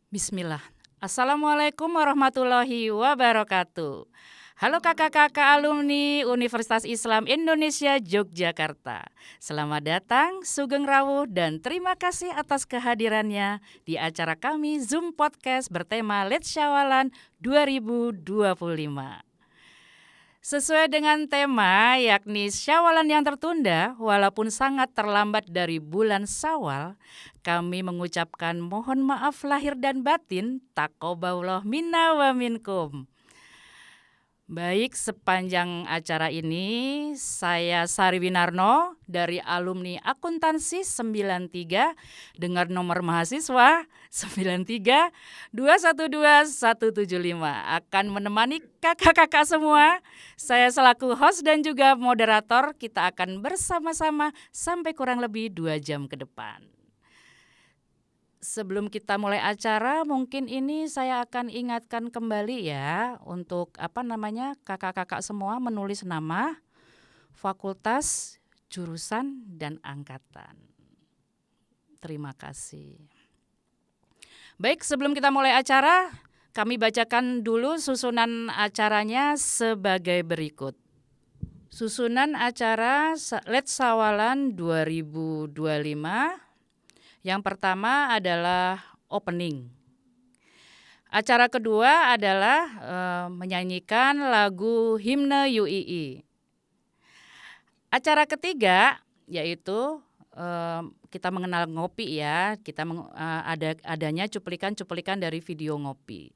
Bismillah. Assalamualaikum warahmatullahi wabarakatuh. Halo kakak-kakak alumni Universitas Islam Indonesia Yogyakarta. Selamat datang, sugeng rawuh dan terima kasih atas kehadirannya di acara kami Zoom Podcast bertema Let's Syawalan 2025. Sesuai dengan tema yakni Syawalan yang tertunda, walaupun sangat terlambat dari bulan Syawal, kami mengucapkan mohon maaf lahir dan batin, taqabbalallahu minna wa minkum. Baik, sepanjang acara ini saya Sari Winarno dari alumni akuntansi 93 dengan nomor mahasiswa 93212175 akan menemani kakak-kakak semua. Saya selaku host dan juga moderator, kita akan bersama-sama sampai kurang lebih 2 jam ke depan. Sebelum kita mulai acara, mungkin ini saya akan ingatkan kembali ya untuk kakak-kakak semua menulis nama, fakultas, jurusan, dan angkatan. Terima kasih. Baik, sebelum kita mulai acara, kami bacakan dulu susunan acaranya sebagai berikut. Susunan acara Let's Syawalan 2025. Yang pertama adalah opening. Acara kedua adalah menyanyikan lagu himne UII. Acara ketiga yaitu kita mengenal ngopi ya. Kita adanya cuplikan-cuplikan dari video ngopi.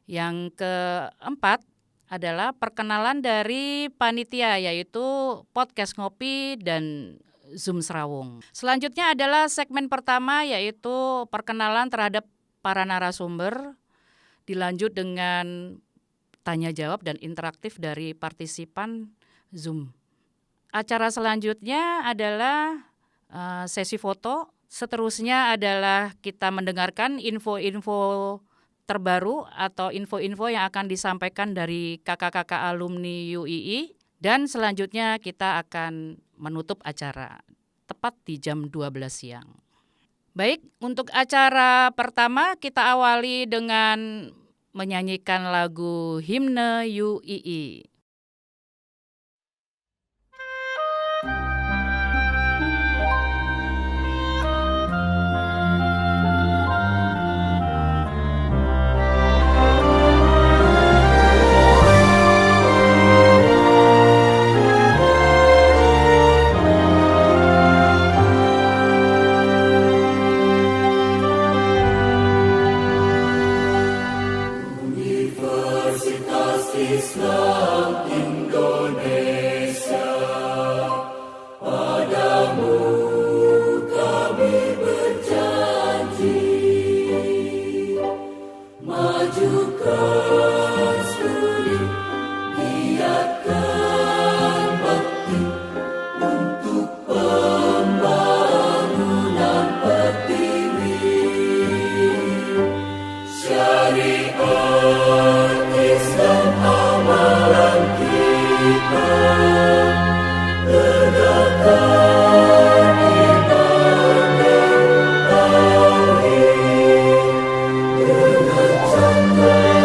Yang keempat adalah perkenalan dari panitia yaitu podcast ngopi dan Zoom Serawung. Selanjutnya adalah segmen pertama yaitu perkenalan terhadap para narasumber, dilanjut dengan tanya jawab dan interaktif dari partisipan Zoom. Acara selanjutnya adalah sesi foto, seterusnya adalah kita mendengarkan info-info terbaru atau info-info yang akan disampaikan dari kakak-kakak alumni UII. Dan selanjutnya kita akan menutup acara tepat di jam 12 siang. Baik, untuk acara pertama kita awali dengan menyanyikan lagu himne UII. Islam Indonesia, padamu kami berjanji, majukan studi, giatkan bakti untuk pembangunan pertiwi, syariat Islam amalan kita, tegakkan iman dan tauhid dengan cakap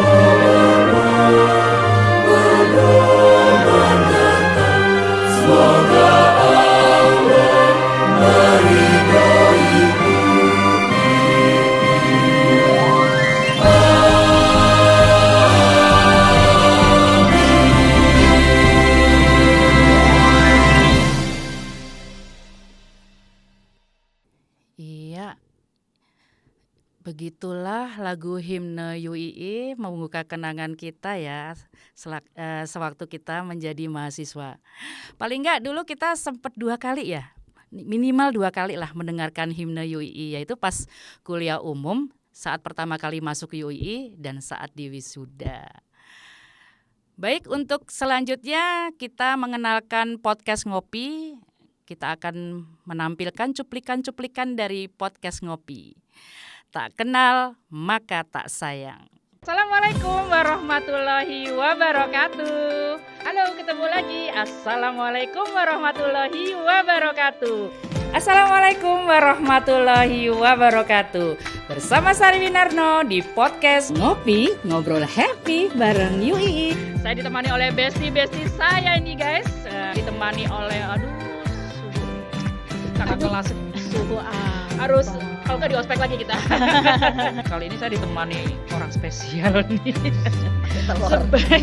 pedoman nyata. Semoga Allah meridhai Begitulah lagu himne UII membuka kenangan kita ya sewaktu kita menjadi mahasiswa. Paling enggak dulu kita sempat 2 kali ya, minimal 2 kali lah mendengarkan himne UII, yaitu pas kuliah umum saat pertama kali masuk UII dan saat di wisuda. Baik, untuk selanjutnya kita mengenalkan podcast ngopi. Kita akan menampilkan cuplikan-cuplikan dari podcast ngopi. Tak kenal maka tak sayang. Assalamualaikum warahmatullahi wabarakatuh. Halo, ketemu lagi. Assalamualaikum warahmatullahi wabarakatuh. Assalamualaikum warahmatullahi wabarakatuh. Bersama Sari Winarno di podcast Ngopi, ngobrol happy bareng UII. Saya ditemani oleh bestie saya ini guys. Ditemani oleh kakak kelas Suhu harus kalau nggak di ospek lagi kita. Kali ini saya ditemani orang spesial nih.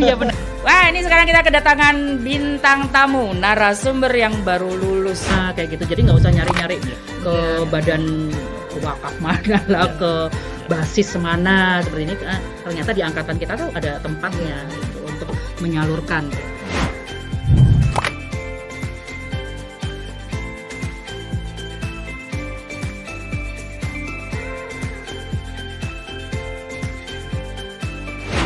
Iya benar. Wah, ini sekarang kita kedatangan bintang tamu, narasumber yang baru lulus. Nah, kayak gitu. Jadi nggak usah nyari-nyari ke badan wakaf mana lah, ke basis mana seperti ini. Ternyata di angkatan kita tuh ada tempatnya gitu, untuk menyalurkan.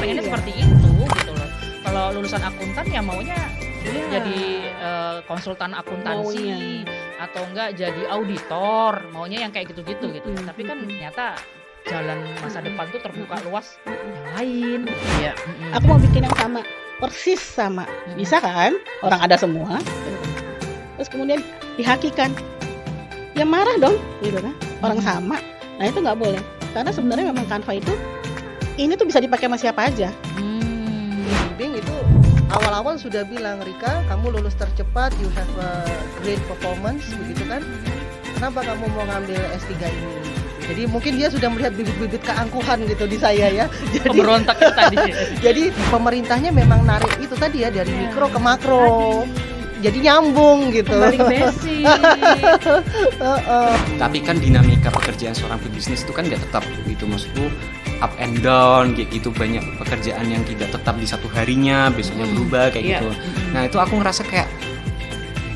Pengennya seperti itu gitu loh. Kalau lulusan akuntan ya maunya jadi konsultan akuntansi atau enggak jadi auditor, maunya yang kayak gitu-gitu gitu. Tapi kan ternyata jalan masa depan tuh terbuka luas yang lain. Iya. Aku mau bikin yang sama, persis sama. Bisa kan? Orang ada semua. Terus kemudian dihakikan. Ya marah dong, gitu kan? Orang sama. Nah itu nggak boleh. Karena sebenarnya memang Canva itu ini tuh bisa dipakai sama siapa aja. Bimbing itu awal-awal sudah bilang, Rika, kamu lulus tercepat, you have a great performance, begitu kan? Kenapa kamu mau ngambil S3 ini? Jadi mungkin dia sudah melihat bibit-bibit keangkuhan gitu di saya ya. Jadi Pemberontak itu tadi. jadi pemerintahnya memang narik itu tadi ya, dari mikro ke makro. Jadi nyambung gitu. Kembali ke basic. Tapi kan dinamika pekerjaan seorang pebisnis itu kan nggak tetap gitu, maksudku up and down kayak gitu, banyak pekerjaan yang tidak tetap di satu harinya, besoknya berubah kayak gitu. Nah itu aku ngerasa kayak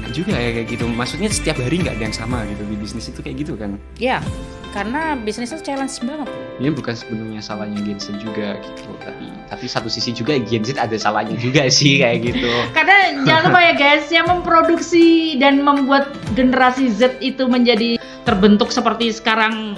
enak juga ya kayak gitu, maksudnya setiap hari nggak ada yang sama gitu di bisnis itu kayak gitu kan. Iya, karena bisnis itu challenge banget. Ini bukan sebenarnya salahnya Gen Z juga gitu, tapi satu sisi juga Gen Z ada salahnya juga sih kayak gitu. Karena jangan lupa ya guys, yang memproduksi dan membuat generasi Z itu menjadi terbentuk seperti sekarang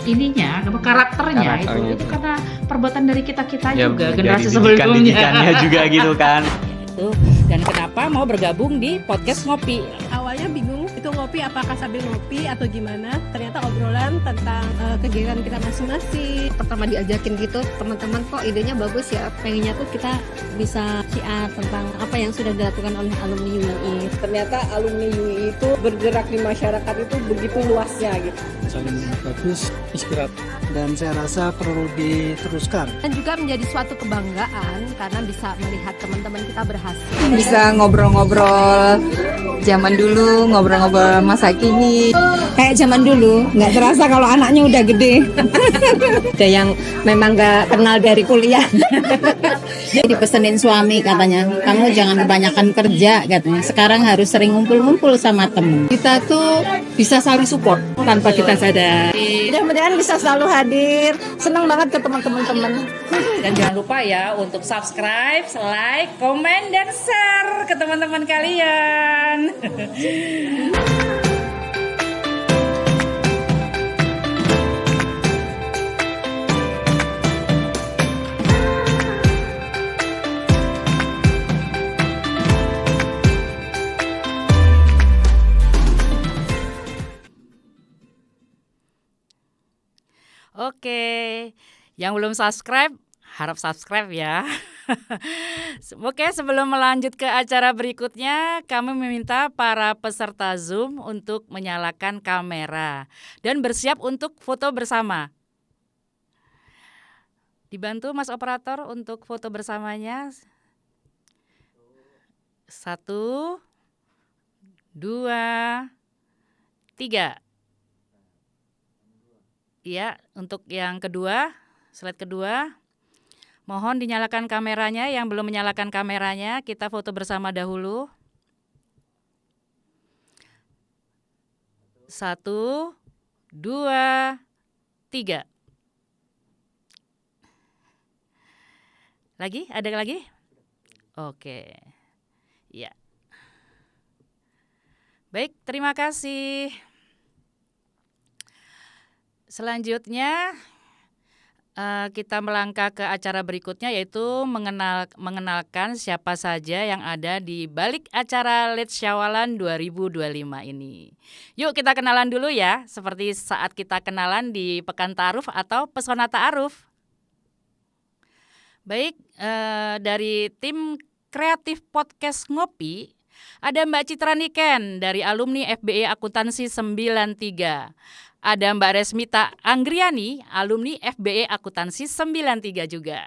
ininya, karakternya itu karena perbuatan dari kita Ya, juga, dari generasi sebelumnya. didikannya juga gitu kan. Itu. Dan kenapa mau bergabung di podcast Ngopi? Awalnya bingung itu ngopi apakah sambil ngopi atau gimana, ternyata obrolan tentang kegiatan kita masing-masing. Pertama diajakin gitu, teman-teman kok idenya bagus ya, pengennya tuh kita bisa share tentang apa yang sudah dilakukan oleh alumni UII. Ternyata alumni UII itu bergerak di masyarakat itu begitu luasnya gitu. Sangat bagus, inspiratif, dan saya rasa perlu diteruskan. Dan juga menjadi suatu kebanggaan karena bisa melihat teman-teman kita berhasil. Bisa ngobrol-ngobrol zaman dulu, ngobrol-ngobrol masa kini. Kayak zaman dulu, nggak terasa kalau anaknya udah gede. Ada yang memang nggak kenal dari kuliah. Dia dipesenin suami katanya, kamu jangan kebanyakan kerja katanya. Sekarang harus sering ngumpul-ngumpul sama temen. Kita tuh bisa saling support tanpa kita sadar. Mudah-mudahan bisa selalu hadir. Senang banget ketemu teman-teman. Dan jangan lupa ya untuk subscribe, like, komen, dan share ke teman-teman kalian. Oke, yang belum subscribe, harap subscribe ya. Oke, sebelum melanjut ke acara berikutnya, kami meminta para peserta Zoom untuk menyalakan kamera dan bersiap untuk foto bersama. Dibantu Mas Operator untuk foto bersamanya. 1, 2, 3. Ya, untuk yang kedua, slide kedua, mohon dinyalakan kameranya. Yang belum menyalakan kameranya, kita foto bersama dahulu. 1, 2, 3. Lagi? Ada lagi? Oke. Ya. Baik, terima kasih. Selanjutnya kita melangkah ke acara berikutnya, yaitu mengenalkan siapa saja yang ada di balik acara Let's Syawalan 2025 ini. Yuk kita kenalan dulu ya, seperti saat kita kenalan di Pekan Ta'aruf atau Pesona Ta'aruf. Baik, dari tim kreatif podcast Ngopi, ada Mbak Citra Niken dari alumni FBE Akuntansi 93. Ada Mbak Resmita Anggriani, alumni FBE Akuntansi 93 juga.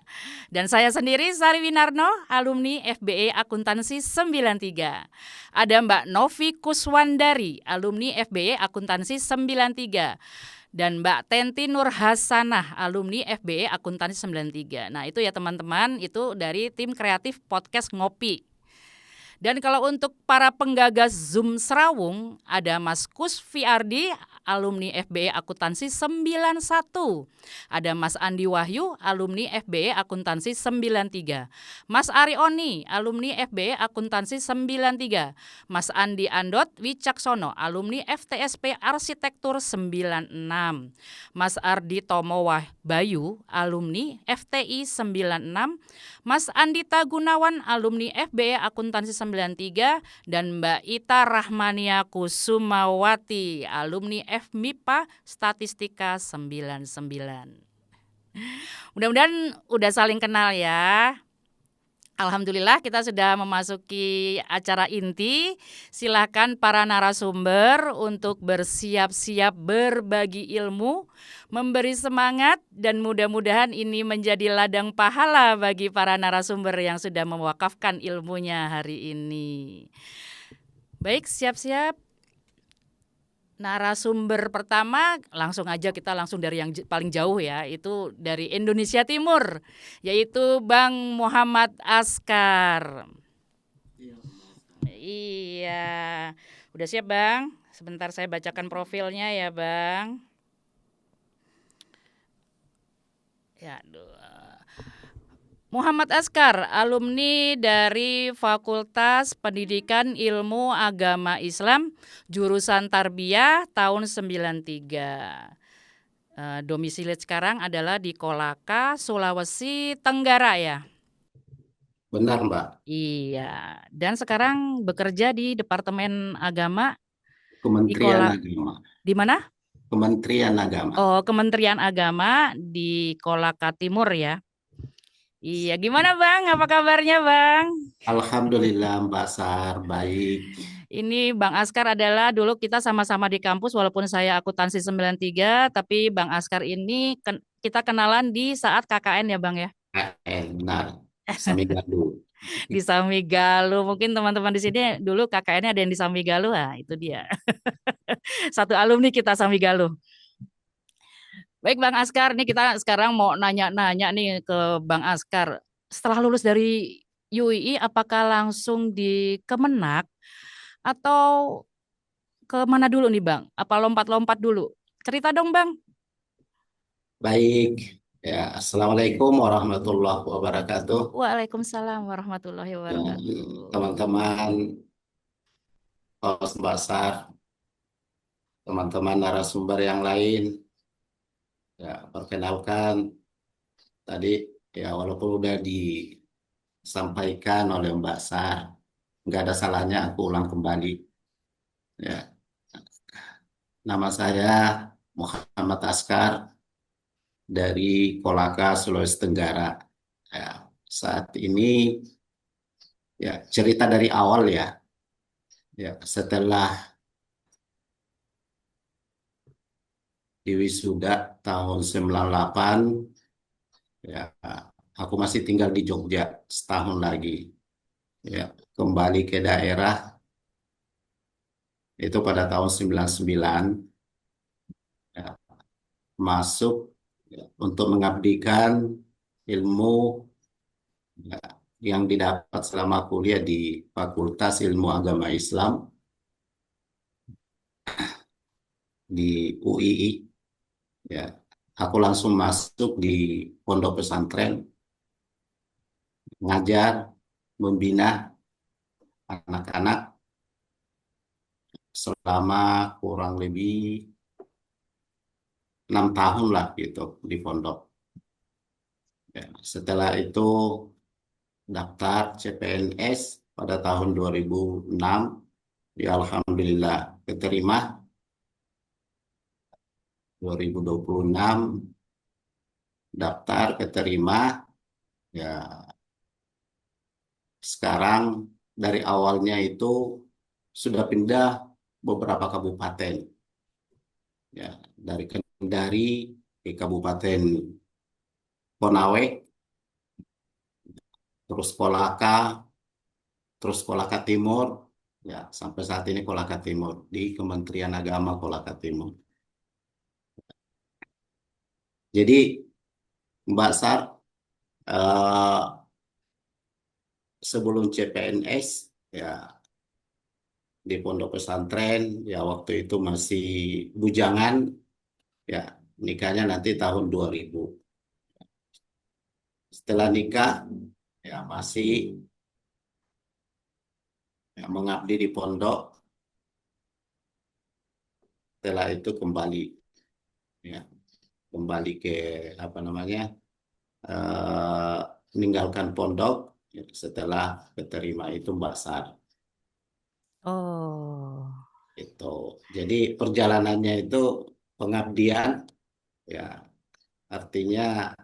Dan saya sendiri, Sari Winarno, alumni FBE Akuntansi 93. Ada Mbak Novi Kuswandari, alumni FBE Akuntansi 93. Dan Mbak Tenti Nur Hasanah, alumni FBE Akuntansi 93. Nah itu ya teman-teman, itu dari tim kreatif podcast Ngopi. Dan kalau untuk para penggagas Zoom Serawung, ada Mas Kus Fiardi, alumni FBE Akuntansi 91. Ada Mas Andi Wahyu, alumni FBE Akuntansi 93. Mas Ari Oni, alumni FBE Akuntansi 93. Mas Andi Andot Wicaksono, alumni FTSP Arsitektur 96. Mas Ardi Tomo Bayu, alumni FTI 96. Mas Andita Gunawan, alumni FBE Akuntansi 93, dan Mbak Ita Rahmania Kusumawati, alumni FMIPA Statistika 99. Mudah-mudahan udah saling kenal ya. Alhamdulillah kita sudah memasuki acara inti. Silakan para narasumber untuk bersiap-siap berbagi ilmu, memberi semangat, dan mudah-mudahan ini menjadi ladang pahala bagi para narasumber yang sudah mewakafkan ilmunya hari ini. Baik, siap-siap. Narasumber pertama, langsung aja kita langsung dari yang paling jauh ya, itu dari Indonesia Timur, yaitu Bang Muhammad Askar. Iya, udah siap Bang? Sebentar saya bacakan profilnya ya Bang. Ya, Muhammad Askar, alumni dari Fakultas Pendidikan Ilmu Agama Islam, jurusan Tarbiyah tahun 93. Domisili sekarang adalah di Kolaka, Sulawesi Tenggara ya? Benar Mbak. Iya, dan sekarang bekerja di Departemen Agama Kementerian Agama. Di mana? Kementerian Agama. Oh, Kementerian Agama di Kolaka Timur ya? Iya, gimana Bang? Apa kabarnya Bang? Alhamdulillah Mbak Sar, baik. Ini Bang Askar adalah dulu kita sama-sama di kampus walaupun saya akuntansi 93, tapi Bang Askar ini kita kenalan di saat KKN ya Bang ya? Benar, Samigalu. Di Samigalu, mungkin teman-teman di sini dulu KKN-nya ada yang di Samigalu, itu dia. Satu alumni kita Samigalu. Baik Bang Askar, nih kita sekarang mau nanya-nanya nih ke Bang Askar. Setelah lulus dari UII, apakah langsung di Kemenak atau ke mana dulu nih Bang? Apa lompat-lompat dulu? Cerita dong Bang. Baik, ya Assalamualaikum warahmatullahi wabarakatuh. Waalaikumsalam warahmatullahi wabarakatuh. Teman-teman host Mbak Sar, teman-teman narasumber yang lain. Ya, perkenalkan tadi ya walaupun udah disampaikan oleh Mbak Sar, nggak ada salahnya aku ulang kembali. Ya, nama saya Muhammad Askar dari Kolaka, Sulawesi Tenggara. Ya, saat ini ya cerita dari awal ya. Ya, setelah di wisuda tahun 98, ya aku masih tinggal di Jogja setahun lagi. Ya, kembali ke daerah itu pada tahun 99, ya, masuk ya, untuk mengabdikan ilmu ya, yang didapat selama kuliah di Fakultas Ilmu Agama Islam di UII. Ya, aku langsung masuk di pondok pesantren, ngajar, membina anak-anak selama kurang lebih 6 tahun lah gitu di pondok. Ya, setelah itu daftar CPNS pada tahun 2006. Ya alhamdulillah keterima 2026, daftar keterima. Ya, sekarang dari awalnya itu sudah pindah beberapa kabupaten. Ya, dari Kendari ke Kabupaten Konawe, terus Kolaka, terus Kolaka Timur, ya sampai saat ini Kolaka Timur di Kementerian Agama Kolaka Timur. Jadi Mbak Sar, eh, sebelum CPNS ya di pondok pesantren, ya waktu itu masih bujangan, ya nikahnya nanti tahun 2000. Setelah nikah ya masih ya, mengabdi di pondok. Setelah itu kembali ya kembali ke apa namanya meninggalkan pondok ya, setelah keterima itu Mbak Sar. Oh, Itu. Jadi perjalanannya itu pengabdian ya artinya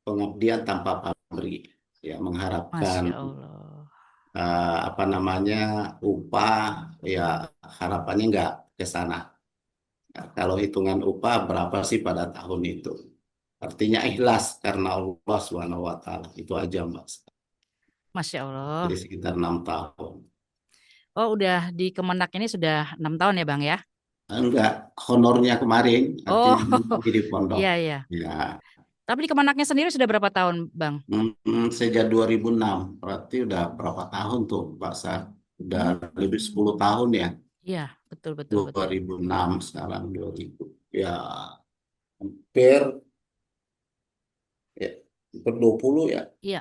pengabdian tanpa pamrih ya mengharapkan Masya Allah. apa namanya upah ya harapannya nggak ke sana. Ya, kalau hitungan upah berapa sih pada tahun itu? Artinya ikhlas karena Allah Subhanahu wa taala. Itu aja, Mas. Masya Allah. Jadi sekitar 6 tahun. Oh, udah di Kemenak ini sudah 6 tahun ya, Bang ya? Enggak, honornya kemarin, Oh, artinya lagi di pondok. iya iya. Ya, Tapi di Kemenaknya sendiri sudah berapa tahun, Bang? sejak 2006, berarti udah berapa tahun tuh, Pak Sar? Udah lebih 10 tahun ya. Iya, betul betul betul. 2006 sekarang 2000. Ya, hampir ya, hampir 20 ya. Iya,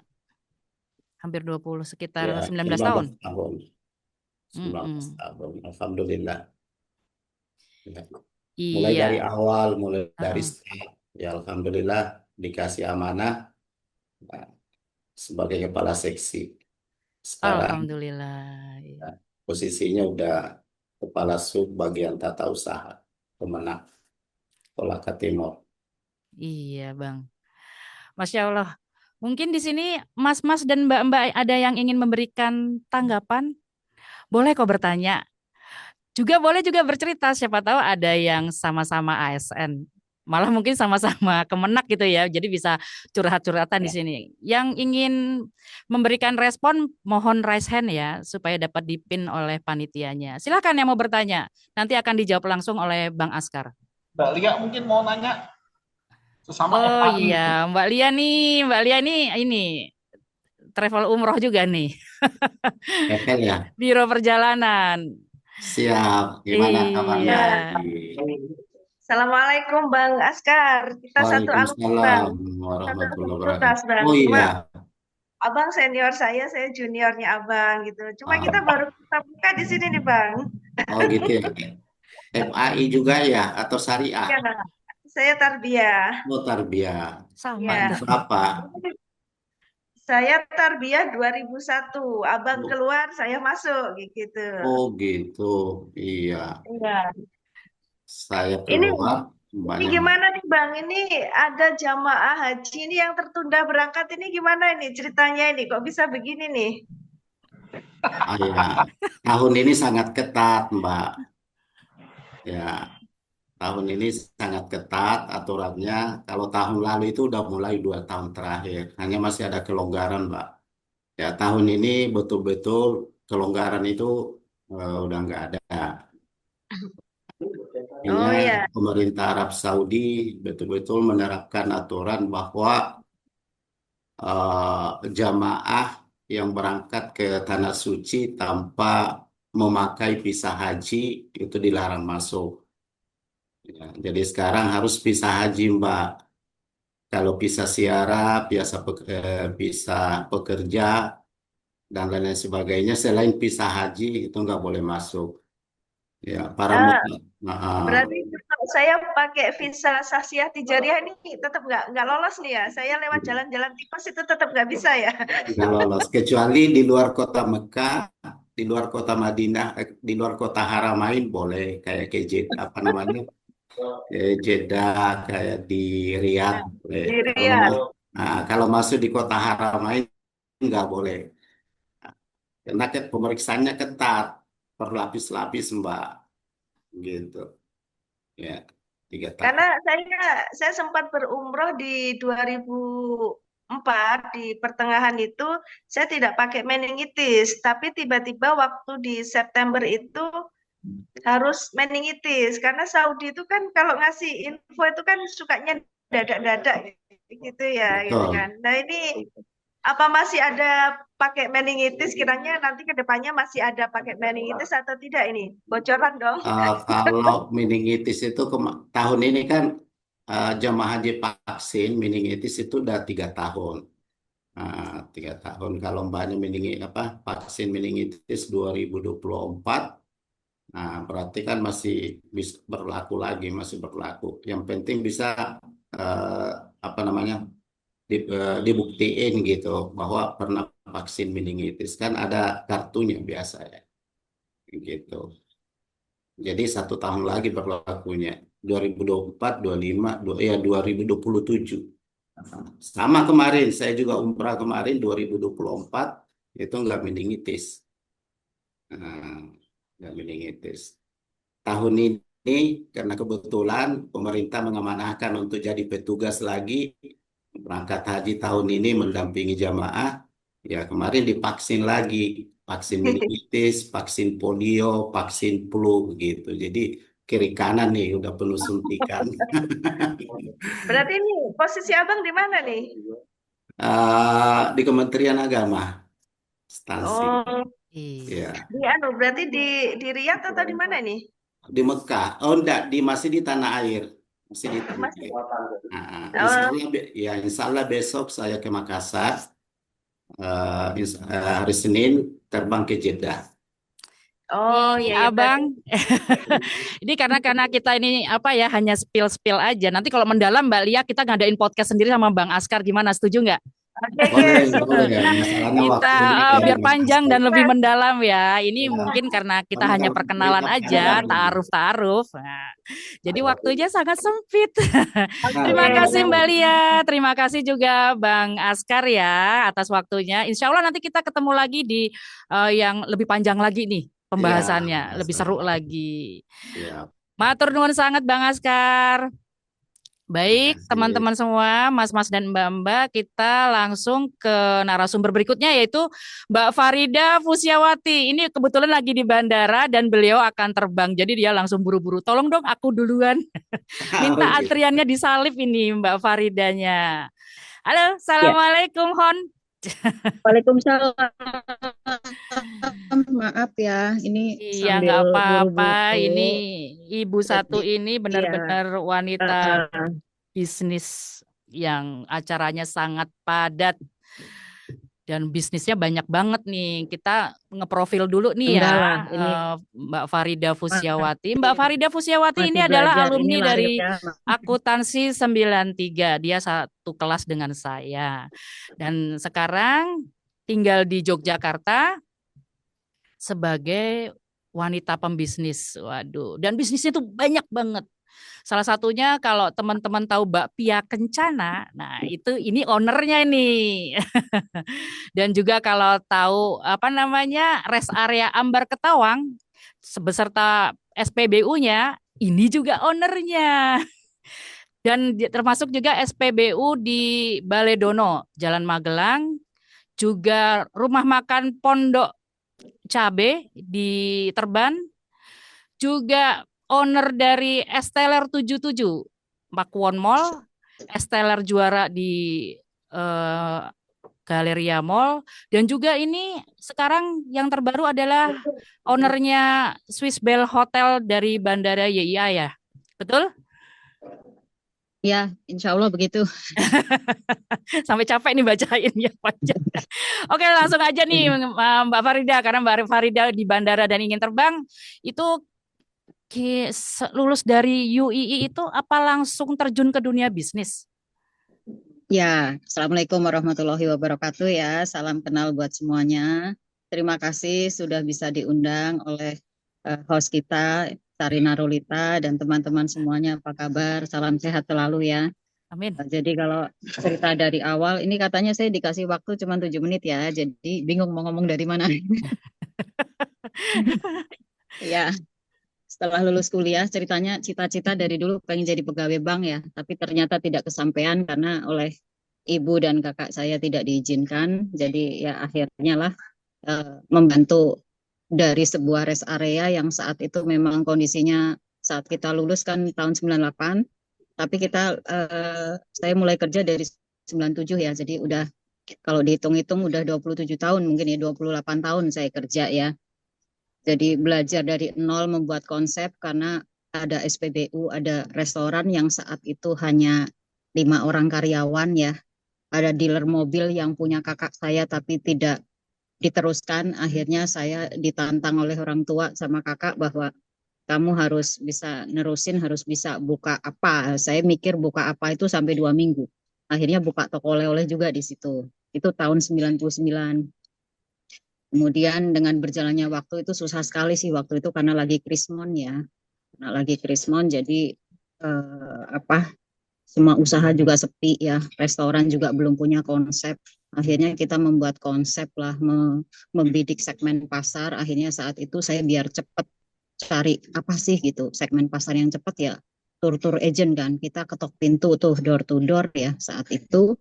hampir 20, sekitar Ya, 19 tahun. 19 tahun. 19 Mm-mm. tahun. Alhamdulillah. Ya. Mulai Iya. dari awal, mulai dari Heeh. start. Ya, alhamdulillah dikasih amanah nah, sebagai kepala seksi. Sekarang Alhamdulillah. ya, posisinya udah kepala sub bagian tata usaha Kemenak Kolaka Timur. Iya, Bang. Masya Allah. Mungkin di sini Mas-mas dan Mbak-mbak ada yang ingin memberikan tanggapan? Boleh kok bertanya. Juga boleh juga bercerita, siapa tahu ada yang sama-sama ASN. Malah mungkin sama-sama Kemenak gitu ya. Jadi bisa curhat-curhatan di sini. Yang ingin memberikan respon mohon raise hand ya supaya dapat dipin oleh panitianya. Silakan yang mau bertanya. Nanti akan dijawab langsung oleh Bang Askar. Mbak Lia mungkin mau nanya sesama Oh FAI. iya, Mbak Lia nih ini travel umroh juga nih. Efel ya, Biro perjalanan. siap. Gimana kabarnya? Iya. Assalamualaikum Bang Askar. Kita satu alumni Bang. Waalaikumsalam warahmatullahi Fakultas wabarakatuh. Bang. Oh Cuma iya, Abang senior saya juniornya Abang gitu. Cuma kita baru kita buka di sini nih Bang. oh gitu ya. FAI juga ya atau syariah? Iya, saya tarbiyah. Oh tarbiyah. Sama. Iya. Apa? Saya tarbiyah 2001. Abang keluar, saya masuk gitu. Oh gitu, iya. Iya. Saya Ini keluar Ini banyak. gimana nih Bang? Ini ada jamaah haji ini yang tertunda berangkat ini gimana ini ceritanya ini? Kok bisa begini nih? Ah, ya. Tahun ini sangat ketat, Mbak. Ya, tahun ini sangat ketat aturannya. Kalau tahun lalu itu udah mulai 2 tahun terakhir, hanya masih ada kelonggaran, Mbak. Ya, tahun ini betul-betul kelonggaran itu udah nggak ada. Oh Hanya iya. pemerintah Arab Saudi betul-betul menerapkan aturan bahwa jamaah yang berangkat ke tanah suci tanpa memakai visa haji itu dilarang masuk. Ya, jadi sekarang harus visa haji, Mbak. Kalau visa ziarah, visa pekerja dan lain-lain sebagainya selain visa haji itu nggak boleh masuk. Ya, para Ah, Nah, berarti saya pakai visa Sasiah Tijariyah ini tetap nggak lolos nih ya. Saya lewat jalan-jalan tikus itu tetap nggak bisa ya. Nggak lolos kecuali di luar kota Mekah, di luar kota Madinah, di luar kota Haramain boleh kayak ke apa namanya, Jeddah, kayak di Riyadh boleh. Di Riyadh. Kalau masuk di kota Haramain nggak boleh. Karena pemeriksaannya ketat, berlapis-lapis Mbak, gitu. Ya, 3 tahun. Karena saya sempat berumroh di 2004 di pertengahan itu saya tidak pakai meningitis, tapi tiba-tiba waktu di September itu harus meningitis karena Saudi itu kan kalau ngasih info itu kan sukanya dadak-dadak gitu ya, gitu Betul. kan. Nah ini apa masih ada pakai meningitis? Kiranya nanti ke depannya masih ada pakai meningitis atau tidak ini? Bocoran dong. Kalau meningitis itu tahun ini kan jemaah haji vaksin meningitis itu udah 3 tahun. 3 tahun. Kalau mbaknya vaksin meningitis 2024, nah berarti kan masih bisa berlaku lagi, masih berlaku. Yang penting bisa dibuktiin gitu bahwa pernah vaksin meningitis, kan ada kartunya biasa ya, gitu. Jadi 1 tahun lagi berlakunya 2024, 25, 2027. Sama kemarin saya juga umrah kemarin 2024 itu nggak meningitis, nggak meningitis. Tahun ini karena kebetulan pemerintah mengamanahkan untuk jadi petugas lagi berangkat haji tahun ini mendampingi jamaah, ya kemarin divaksin lagi, vaksin meningitis, vaksin polio, vaksin flu gitu. Jadi kiri kanan nih udah penuh suntikan. Berarti ini posisi abang di mana nih? Di Kementerian Agama, instansi. Oh, Ya. berarti di Riyadh atau di mana nih? Di Mekah. Oh enggak, masih di tanah air. Masih di tanah air. Insya Allah besok saya ke Makassar. Hari Senin terbang ke Jeddah. Oh iya, Abang. Ini karena kita ini hanya spill aja. Nanti kalau mendalam Mbak Lia kita ngadain podcast sendiri sama Bang Askar, gimana? Setuju nggak? Boleh. Masalahnya Kita biar panjang dan lebih mendalam ya. Ini mungkin karena kita hanya perkenalan aja, ta'aruf. Nah, jadi waktunya sangat sempit. Terima kasih Mbak Lia, terima kasih juga Bang Askar ya atas waktunya. Insya Allah nanti kita ketemu lagi di yang lebih panjang lagi nih pembahasannya, lebih seru lagi. Matur nuwun sangat Bang Askar. Baik, teman-teman semua, mas-mas dan mbak-mbak, kita langsung ke narasumber berikutnya yaitu Mbak Farida Fusiawati. Ini kebetulan lagi di bandara dan beliau akan terbang, jadi dia langsung buru-buru. Tolong dong aku duluan. Minta antriannya disalip ini Mbak Faridanya. Halo, Assalamualaikum Hon. Waalaikumsalam. Maaf ya, ini iya nggak apa-apa. Ini ibu satu ini benar-benar wanita bisnis yang acaranya sangat padat dan bisnisnya banyak banget nih. Kita ngeprofil dulu nih Mbak Farida Fusiawati. Mbak Farida Fusiawati ini adalah alumni dari Akuntansi 93. Dia satu kelas dengan saya. Dan sekarang tinggal di Yogyakarta sebagai wanita pembisnis. Waduh, dan bisnisnya tuh banyak banget. Salah satunya kalau teman-teman tahu Bakpia Kencana, nah ini ownernya nih. Dan juga kalau tahu rest area Ambar Ketawang beserta SPBU-nya, ini juga ownernya. Dan termasuk juga SPBU di Baledono, Jalan Magelang, juga rumah makan Pondok Cabe di Terban, juga owner dari Esteller 77 Pakuwon Mall, Esteller juara di Galeria Mall, dan juga ini sekarang yang terbaru adalah ownernya Swiss Bell Hotel dari Bandara YIA ya, betul? Ya, insya Allah begitu. Sampai capek nih bacain ya panjang. Oke, langsung aja nih Mbak Farida, karena Mbak Farida di bandara dan ingin terbang itu Oke, lulus dari UII itu apa langsung terjun ke dunia bisnis? Ya, Assalamualaikum warahmatullahi wabarakatuh ya. Salam kenal buat semuanya. Terima kasih sudah bisa diundang oleh host kita, Sarina Rolita, dan teman-teman semuanya. Apa kabar? Salam sehat selalu ya. Amin. Jadi kalau cerita dari awal, ini katanya saya dikasih waktu cuma 7 menit ya. Jadi bingung mau ngomong dari mana. Ya, setelah lulus kuliah, ceritanya cita-cita dari dulu pengen jadi pegawai bank ya. Tapi ternyata tidak kesampaian karena oleh ibu dan kakak saya tidak diizinkan. Jadi ya akhirnya lah membantu dari sebuah rest area yang saat itu memang kondisinya saat kita lulus kan tahun 98, tapi saya mulai kerja dari 97 ya. Jadi udah kalau dihitung-hitung udah 27 tahun mungkin ya, 28 tahun saya kerja ya. Jadi belajar dari nol membuat konsep karena ada SPBU, ada restoran yang saat itu hanya 5 orang karyawan ya. Ada dealer mobil yang punya kakak saya tapi tidak diteruskan. Akhirnya saya ditantang oleh orang tua sama kakak bahwa kamu harus bisa nerusin, harus bisa buka apa. Saya mikir buka apa itu sampai 2 minggu. Akhirnya buka toko oleh-oleh juga di situ. Itu tahun 99. Kemudian dengan berjalannya waktu itu susah sekali sih waktu itu karena lagi krismon ya. Karena lagi krismon jadi semua usaha juga sepi ya, restoran juga belum punya konsep. Akhirnya kita membuat konsep lah, membidik segmen pasar. Akhirnya saat itu saya biar cepat cari apa sih gitu, segmen pasar yang cepat ya, tour agent kan. Kita ketok pintu tuh door to door ya saat itu.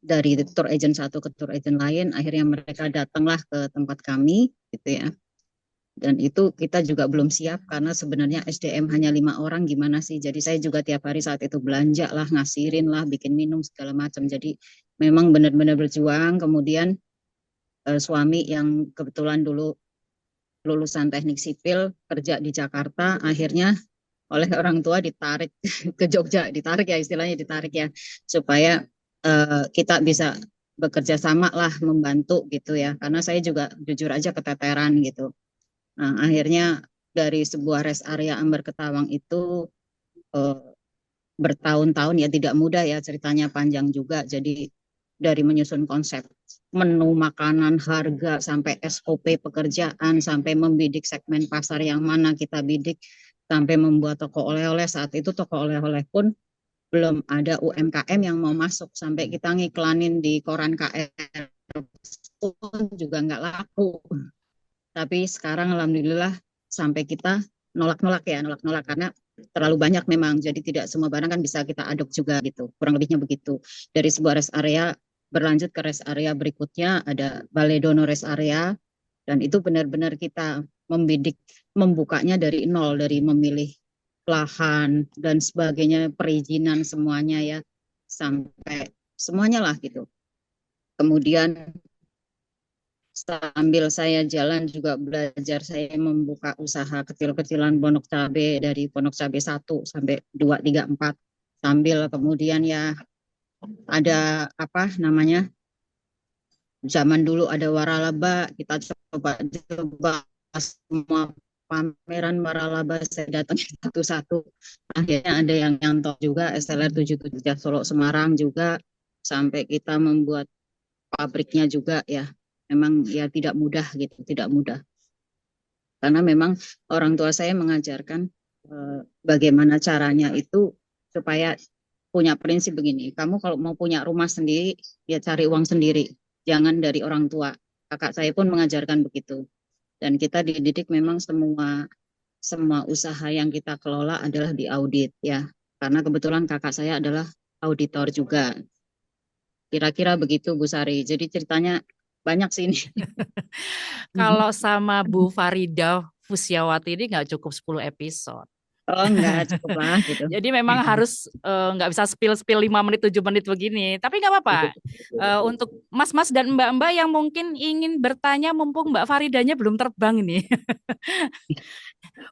Dari tour agent satu ke tour agent lain, akhirnya mereka datanglah ke tempat kami gitu ya. Dan itu kita juga belum siap karena sebenarnya SDM hanya 5 orang, gimana sih. Jadi saya juga tiap hari saat itu belanja lah, ngasirin lah, bikin minum segala macam. Jadi memang benar-benar berjuang. Kemudian suami yang kebetulan dulu lulusan teknik sipil kerja di Jakarta, akhirnya oleh orang tua ditarik ke Jogja, ditarik ya istilahnya, ditarik ya supaya kita bisa bekerja sama lah, membantu gitu ya. Karena saya juga jujur aja keteteran gitu. Nah, akhirnya dari sebuah rest area Ambar Ketawang itu bertahun-tahun ya, tidak mudah ya, ceritanya panjang juga. Jadi dari menyusun konsep menu makanan, harga, sampai SOP pekerjaan, sampai membidik segmen pasar yang mana kita bidik, sampai membuat toko oleh-oleh. Saat itu toko oleh-oleh pun belum ada UMKM yang mau masuk, sampai kita ngiklanin di koran KR pun juga nggak laku. Tapi sekarang alhamdulillah sampai kita nolak-nolak karena terlalu banyak memang, jadi tidak semua barang kan bisa kita adop juga gitu, kurang lebihnya begitu. Dari sebuah rest area berlanjut ke rest area berikutnya, ada Baledono rest area, dan itu benar-benar kita membidik, membukanya dari nol, dari memilih lahan dan sebagainya, perizinan semuanya ya, sampai semuanya lah gitu. Kemudian sambil saya jalan juga belajar, saya membuka usaha kecil-kecilan pondok cabai, dari pondok cabai 1 sampai 2, 3, 4. Sambil kemudian ya ada apa namanya, zaman dulu ada waralaba, kita coba semua pameran waralaba, saya datang satu-satu. Akhirnya ada yang nyantok juga, SLR 77 Solo Semarang juga, sampai kita membuat pabriknya juga ya. Memang ya tidak mudah gitu, tidak mudah. Karena memang orang tua saya mengajarkan bagaimana caranya itu supaya punya prinsip begini, kamu kalau mau punya rumah sendiri, ya cari uang sendiri, jangan dari orang tua. Kakak saya pun mengajarkan begitu. Dan kita dididik memang semua usaha yang kita kelola adalah diaudit ya. Karena kebetulan kakak saya adalah auditor juga. Kira-kira begitu Bu Sari. Jadi ceritanya banyak sih ini. Kalau sama Bu Farida Fusiawati ini nggak cukup 10 episode. Oh enggak, cukup lah gitu. Jadi memang harus nggak bisa spill 5 menit 7 menit begini. Tapi nggak apa-apa. Untuk mas-mas dan mbak-mbak yang mungkin ingin bertanya, mumpung Mbak Faridanya belum terbang ini.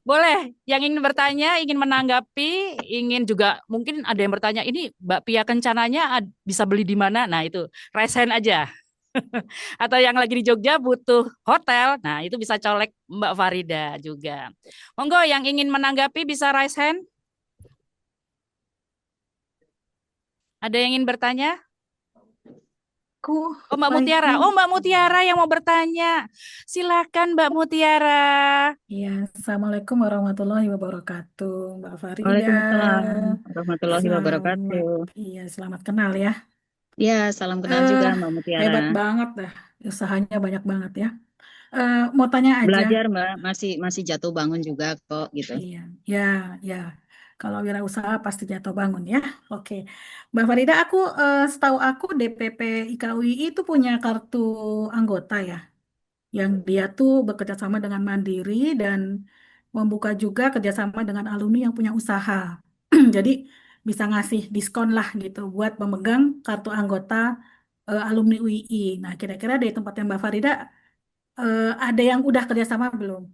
Boleh, yang ingin bertanya, ingin menanggapi, ingin juga mungkin ada yang bertanya, ini Mbak Pia Kencananya bisa beli di mana? Nah itu, raise hand aja. Atau yang lagi di Jogja butuh hotel, nah itu bisa colek Mbak Farida juga. Monggo yang ingin menanggapi bisa raise hand. Ada yang ingin bertanya? Oh Mbak Mutiara, Mbak Mutiara yang mau bertanya. Silakan Mbak Mutiara. Ya, Assalamualaikum warahmatullahi wabarakatuh, Mbak Farida. Waalaikumsalam warahmatullahi Selamat, wabarakatuh. iya, selamat kenal ya. Ya, salam kenal juga Mbak Mutiara. Hebat banget dah, usahanya banyak banget ya. Mau tanya aja. Belajar Mbak, masih jatuh bangun juga kok gitu. Iya, ya. Kalau wirausaha pasti jatuh bangun ya. Oke, Mbak Farida, setahu aku DPP IKUII itu punya kartu anggota ya, yang dia tuh bekerja sama dengan Mandiri dan membuka juga kerjasama dengan alumni yang punya usaha. Jadi bisa ngasih diskon lah gitu buat pemegang kartu anggota alumni UII. Nah, kira-kira dari tempatnya Mbak Farida ada yang udah kerjasama belum?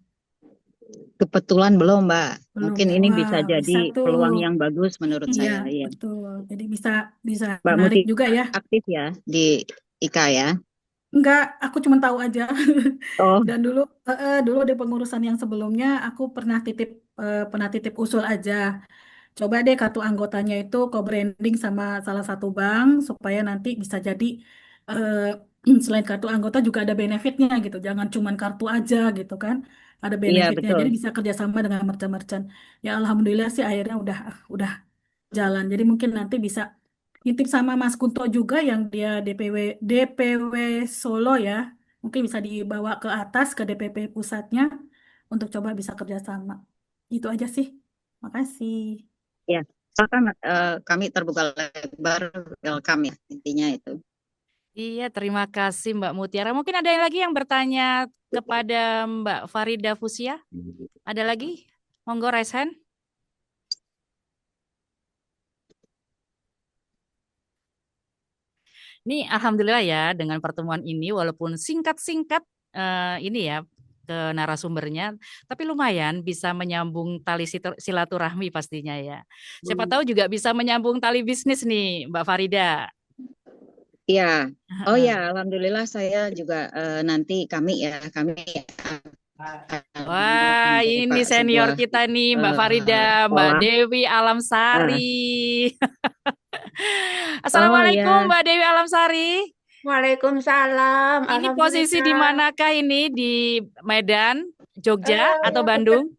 Kebetulan belum Mbak. Belum Mungkin ya. ini Wah, bisa jadi bisa tuh. peluang yang bagus menurut Iya, saya. Iya. betul. Jadi bisa Mbak menarik Muti juga ya. aktif ya di IKA ya. Enggak, aku cuma tahu aja. Oh, Dan dulu di pengurusan yang sebelumnya aku pernah titip usul aja. Coba deh kartu anggotanya itu co-branding sama salah satu bank supaya nanti bisa jadi eh, selain kartu anggota juga ada benefitnya gitu. Jangan cuma kartu aja gitu kan. Ada iya benefitnya. betul. Jadi bisa kerjasama dengan merchant-merchant. Ya alhamdulillah sih akhirnya udah jalan. Jadi mungkin nanti bisa intip sama Mas Kunto juga yang dia DPW Solo ya. Mungkin bisa dibawa ke atas ke DPP pusatnya untuk coba bisa kerjasama. Itu aja sih. Makasih. Ya, kan kami terbuka lebar, welcome ya intinya itu. Iya, terima kasih Mbak Mutiara. Mungkin ada yang lagi yang bertanya kepada Mbak Farida Fusia? Ada lagi? Monggo raise hand. Ini alhamdulillah ya dengan pertemuan ini walaupun singkat-singkat ini ya ke narasumbernya, tapi lumayan bisa menyambung tali silaturahmi pastinya ya. Siapa tahu juga bisa menyambung tali bisnis nih Mbak Farida. Iya. Oh ya, alhamdulillah saya juga nanti kami akan Wah, ini membuka senior sebuah kita nih Mbak Farida, Mbak sekolah. Dewi Alamsari. Oh Assalamualaikum ya, Mbak Dewi Alamsari. Waalaikumsalam. Ini posisi di Alhamdulillah. manakah ini? Di Medan, Jogja, atau Bandung?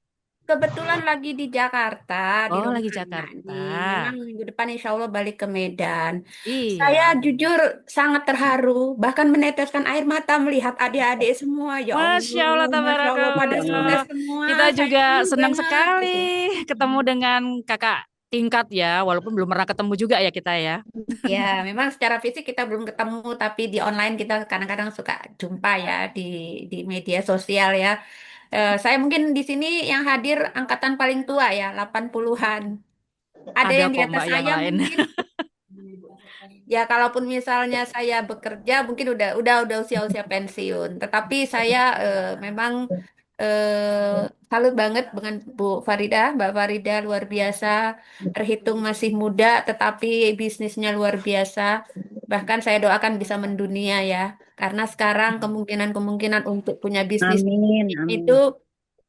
Kebetulan lagi di Jakarta, di Oh, rumah lagi anak Jakarta. nih. Memang minggu depan insya Allah balik ke Medan. Iya. Saya jujur sangat terharu, bahkan meneteskan air mata melihat adik-adik semua. Ya Masya Allah, Allah, Masya Allah, pada sukses semua. kita Saya juga senang banget sekali gitu. ketemu dengan kakak tingkat ya, walaupun belum pernah ketemu juga ya kita ya. Ya, memang secara fisik kita belum ketemu, tapi di online kita kadang-kadang suka jumpa ya di media sosial ya. Saya mungkin di sini yang hadir angkatan paling tua ya, 80-an. Ada yang di kok atas Mbak yang saya lain. mungkin. Ya, kalaupun misalnya saya bekerja mungkin udah usia-usia pensiun. Tetapi saya memang salut banget dengan Bu Farida, Mbak Farida luar biasa. Terhitung masih muda tetapi bisnisnya luar biasa. Bahkan saya doakan bisa mendunia ya. Karena sekarang kemungkinan untuk punya bisnis amin, amin. itu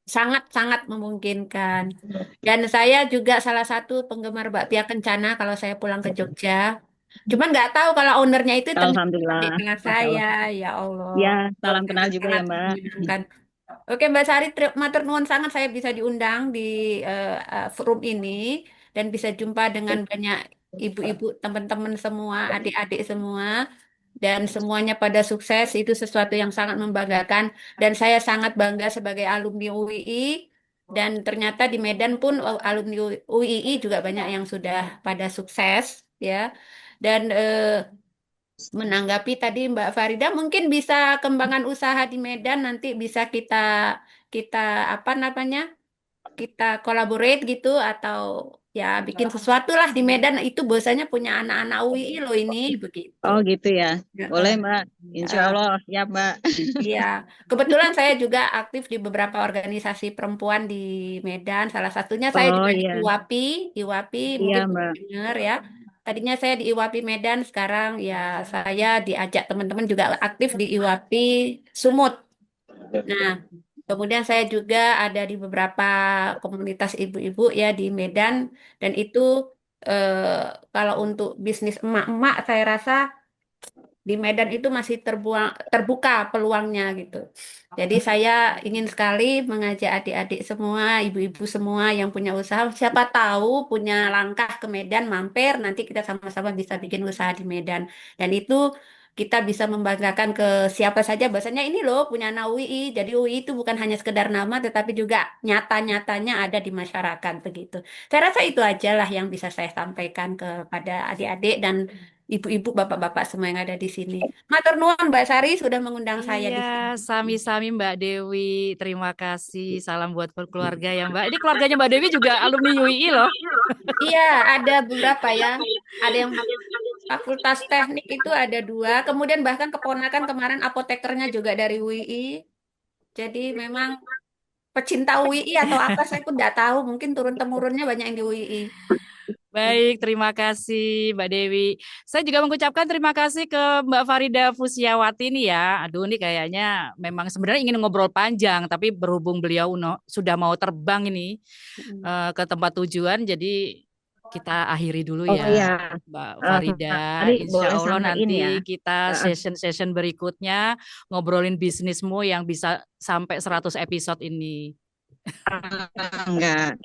sangat-sangat memungkinkan. Dan saya juga salah satu penggemar bakpia Kencana kalau saya pulang ke Jogja. Cuman nggak tahu kalau ownernya itu ternyata Alhamdulillah. adik kelas Masya Allah. saya. Ya Allah. Ya, salam kenal juga ya Mbak. Menyenangkan. Oke Mbak Sari, matur nuwun sangat saya bisa diundang di forum ini dan bisa jumpa dengan banyak ibu-ibu, teman-teman semua, adik-adik semua. Dan semuanya pada sukses, itu sesuatu yang sangat membanggakan. Dan saya sangat bangga sebagai alumni UII. Dan ternyata di Medan pun alumni UII juga banyak yang sudah pada sukses, ya. Dan menanggapi tadi Mbak Farida, mungkin bisa kembangan usaha di Medan nanti bisa kita apa namanya? Kita collaborate gitu atau ya bikin sesuatu lah di Medan itu biasanya punya anak-anak UI loh ini begitu. Oh gitu ya, boleh Mbak, Insya Allah ya Mbak. Iya, kebetulan saya juga aktif di beberapa organisasi perempuan di Medan. Salah satunya saya juga di iya. IWAPI Iya mungkin Mbak. dengar ya. Tadinya saya di IWAPI Medan, sekarang ya saya diajak teman-teman juga aktif di IWAPI Sumut. Nah, kemudian saya juga ada di beberapa komunitas ibu-ibu ya di Medan, dan itu kalau untuk bisnis emak-emak saya rasa di Medan itu masih terbuka peluangnya gitu. Jadi saya ingin sekali mengajak adik-adik semua, ibu-ibu semua yang punya usaha, siapa tahu punya langkah ke Medan, mampir, nanti kita sama-sama bisa bikin usaha di Medan. Dan itu kita bisa membanggakan ke siapa saja, bahasanya ini loh punya anak UI. Jadi UI itu bukan hanya sekedar nama, tetapi juga nyata-nyatanya ada di masyarakat begitu. Saya rasa itu aja lah yang bisa saya sampaikan kepada adik-adik dan ibu-ibu, bapak-bapak semua yang ada di sini. Matur nuwun Mbak Sari sudah mengundang saya di Iya, sini. sami-sami Mbak Dewi. Terima kasih. Salam buat keluarga ya Mbak. Ini keluarganya Mbak Dewi juga alumni UII loh. Iya, ada beberapa ya. Ada yang Fakultas Teknik itu ada 2. Kemudian bahkan keponakan kemarin apotekernya juga dari UI. Jadi memang pecinta UI atau apa saya pun nggak tahu. Mungkin turun-temurunnya banyak yang di UI. Baik, terima kasih Mbak Dewi. Saya juga mengucapkan terima kasih ke Mbak Farida Fusiawati nih ya. Aduh, ini kayaknya memang sebenarnya ingin ngobrol panjang, tapi berhubung beliau sudah mau terbang ini ke tempat tujuan, jadi kita akhiri dulu Oh ya, ya, Mbak Farida. Tadi Insya boleh Allah sampaikan nanti ya. kita session-session berikutnya ngobrolin bisnismu yang bisa sampai 100 episode ini. Enggak.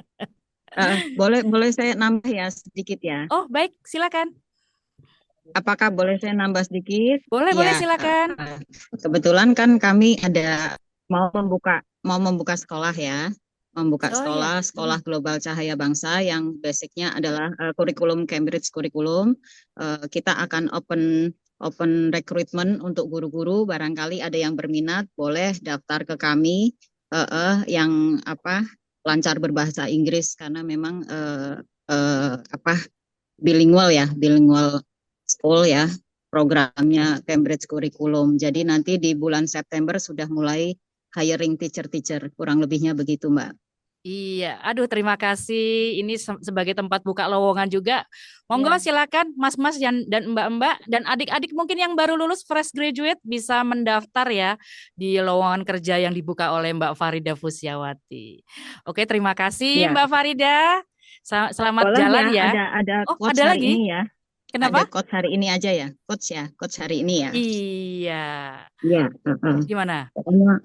Boleh saya nambah ya sedikit ya. Oh, baik, silakan. Apakah boleh saya nambah sedikit? Boleh, Ya, silakan. kebetulan kan kami ada mau membuka sekolah ya. Membuka sekolah Global Cahaya Bangsa yang basicnya adalah kurikulum Cambridge Curriculum. Kita akan open recruitment untuk guru-guru. Barangkali ada yang berminat, boleh daftar ke kami yang lancar berbahasa Inggris, karena memang bilingual school ya, programnya Cambridge Curriculum. Jadi nanti di bulan September sudah mulai hiring teacher, kurang lebihnya begitu Mbak. Iya, aduh terima kasih. Ini sebagai tempat buka lowongan juga. Monggo silakan Mas-mas dan Mbak-mbak dan adik-adik mungkin yang baru lulus fresh graduate bisa mendaftar ya di lowongan kerja yang dibuka oleh Mbak Farida Fusiawati. Oke, terima kasih Mbak Farida. Selamat Boleh jalan ya. Ada coach ada hari lagi? ini ya. Kenapa? Ada coach hari ini aja ya. Coach hari ini ya. Iya. Iya. Gimana? Pokoknya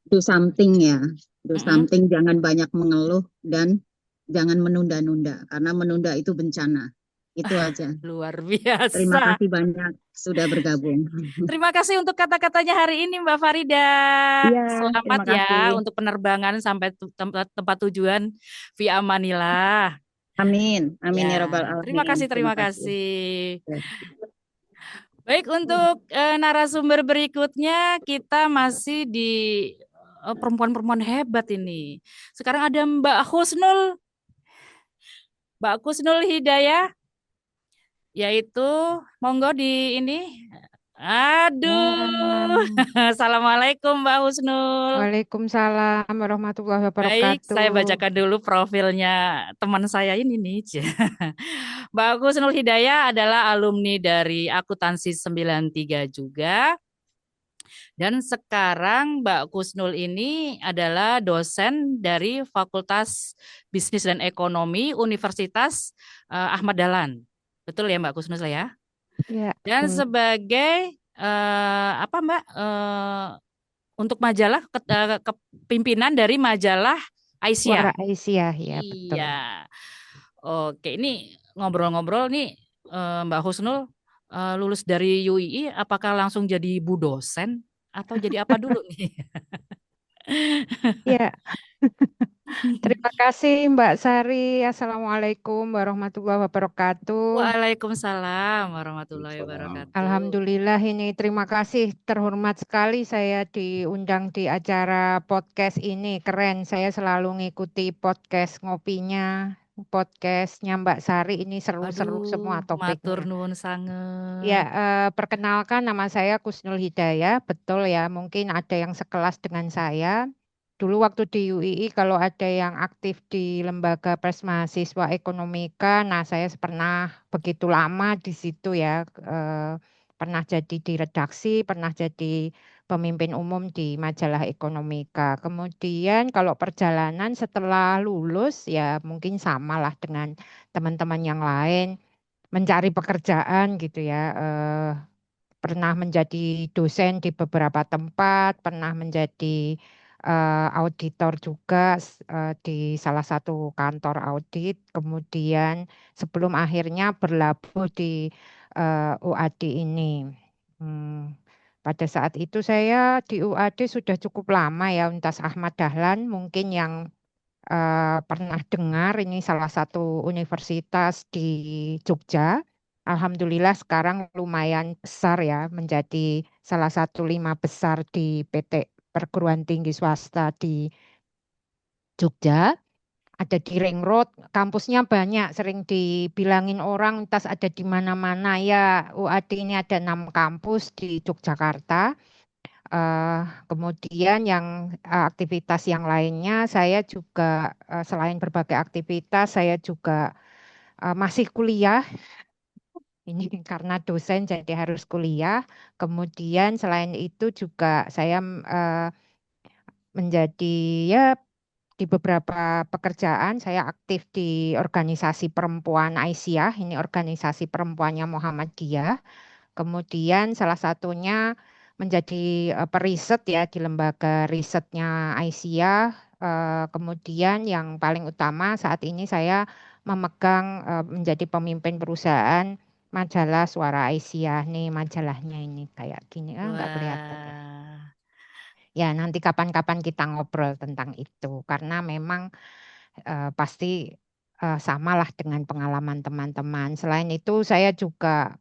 do something ya. Do something, jangan banyak mengeluh dan jangan menunda-nunda, karena menunda itu bencana. Itu aja. Luar biasa. Terima kasih banyak sudah bergabung. Terima kasih untuk kata-katanya hari ini Mbak Farida. Iya, Selamat terima kasih. ya untuk penerbangan sampai tempat tujuan via Manila. Amin. Amin ya Rabbal Alamin. Terima kasih. Baik, untuk narasumber berikutnya kita masih di perempuan-perempuan hebat ini. Sekarang ada Mbak Husnul Hidayah, yaitu monggo di ini. Aduh, Assalamualaikum Mbak Husnul. Waalaikumsalam warahmatullahi wabarakatuh. Baik, saya bacakan dulu profilnya teman saya ini nih. Mbak Husnul Hidayah adalah alumni dari Akuntansi 93 juga. Dan sekarang Mbak Husnul ini adalah dosen dari Fakultas Bisnis dan Ekonomi Universitas Ahmad Dahlan. Betul ya Mbak Husnul ya? Ya. Dan sebagai Mbak untuk majalah kepimpinan dari majalah Aisyah. Suara Aisyah ya, betul. Iya. Oke, ini ngobrol-ngobrol nih Mbak Husnul lulus dari UII, apakah langsung jadi bu dosen atau jadi apa dulu nih? Ya. Terima kasih Mbak Sari. Assalamualaikum warahmatullahi wabarakatuh. Waalaikumsalam warahmatullahi wabarakatuh. Alhamdulillah, ini terima kasih, terhormat sekali saya diundang di acara podcast ini. Keren, saya selalu ngikuti podcast ngopinya, podcastnya Mbak Sari, ini seru-seru semua topiknya. Matur nuwun sanget. Ya, perkenalkan nama saya Husnul Hidayah, betul ya, mungkin ada yang sekelas dengan saya. dulu waktu di UII kalau ada yang aktif di lembaga pers mahasiswa ekonomika, nah saya pernah begitu lama di situ ya, pernah jadi di redaksi, pernah jadi pemimpin umum di majalah ekonomika. Kemudian kalau perjalanan setelah lulus ya mungkin sama lah dengan teman-teman yang lain, mencari pekerjaan gitu ya. Pernah menjadi dosen di beberapa tempat, pernah menjadi auditor juga di salah satu kantor audit. Kemudian sebelum akhirnya berlabuh di UAD ini. Hmm, Pada saat itu saya di UAD sudah cukup lama ya, Universitas Ahmad Dahlan mungkin yang pernah dengar, ini salah satu universitas di Jogja. Alhamdulillah sekarang lumayan besar ya, menjadi salah satu 5 besar di PT Perguruan Tinggi Swasta di Jogja. Ada di Ring Road, kampusnya banyak, sering dibilangin orang tas ada di mana-mana ya. UAD ini ada 6 kampus di Yogyakarta. Kemudian yang aktivitas yang lainnya, saya juga selain berbagai aktivitas, saya juga masih kuliah. Ini karena dosen jadi harus kuliah. Kemudian selain itu juga saya menjadi ya di beberapa pekerjaan saya aktif di organisasi perempuan Aisyah, ini organisasi perempuannya Muhammadiyah. Kemudian salah satunya menjadi periset ya di lembaga risetnya Aisyah. Kemudian yang paling utama saat ini saya memegang menjadi pemimpin perusahaan majalah Suara Aisyah. Nih majalahnya ini kayak gini, nggak kelihatan ya. Wah. Ya nanti kapan-kapan kita ngobrol tentang itu karena memang pasti samalah dengan pengalaman teman-teman. Selain itu saya juga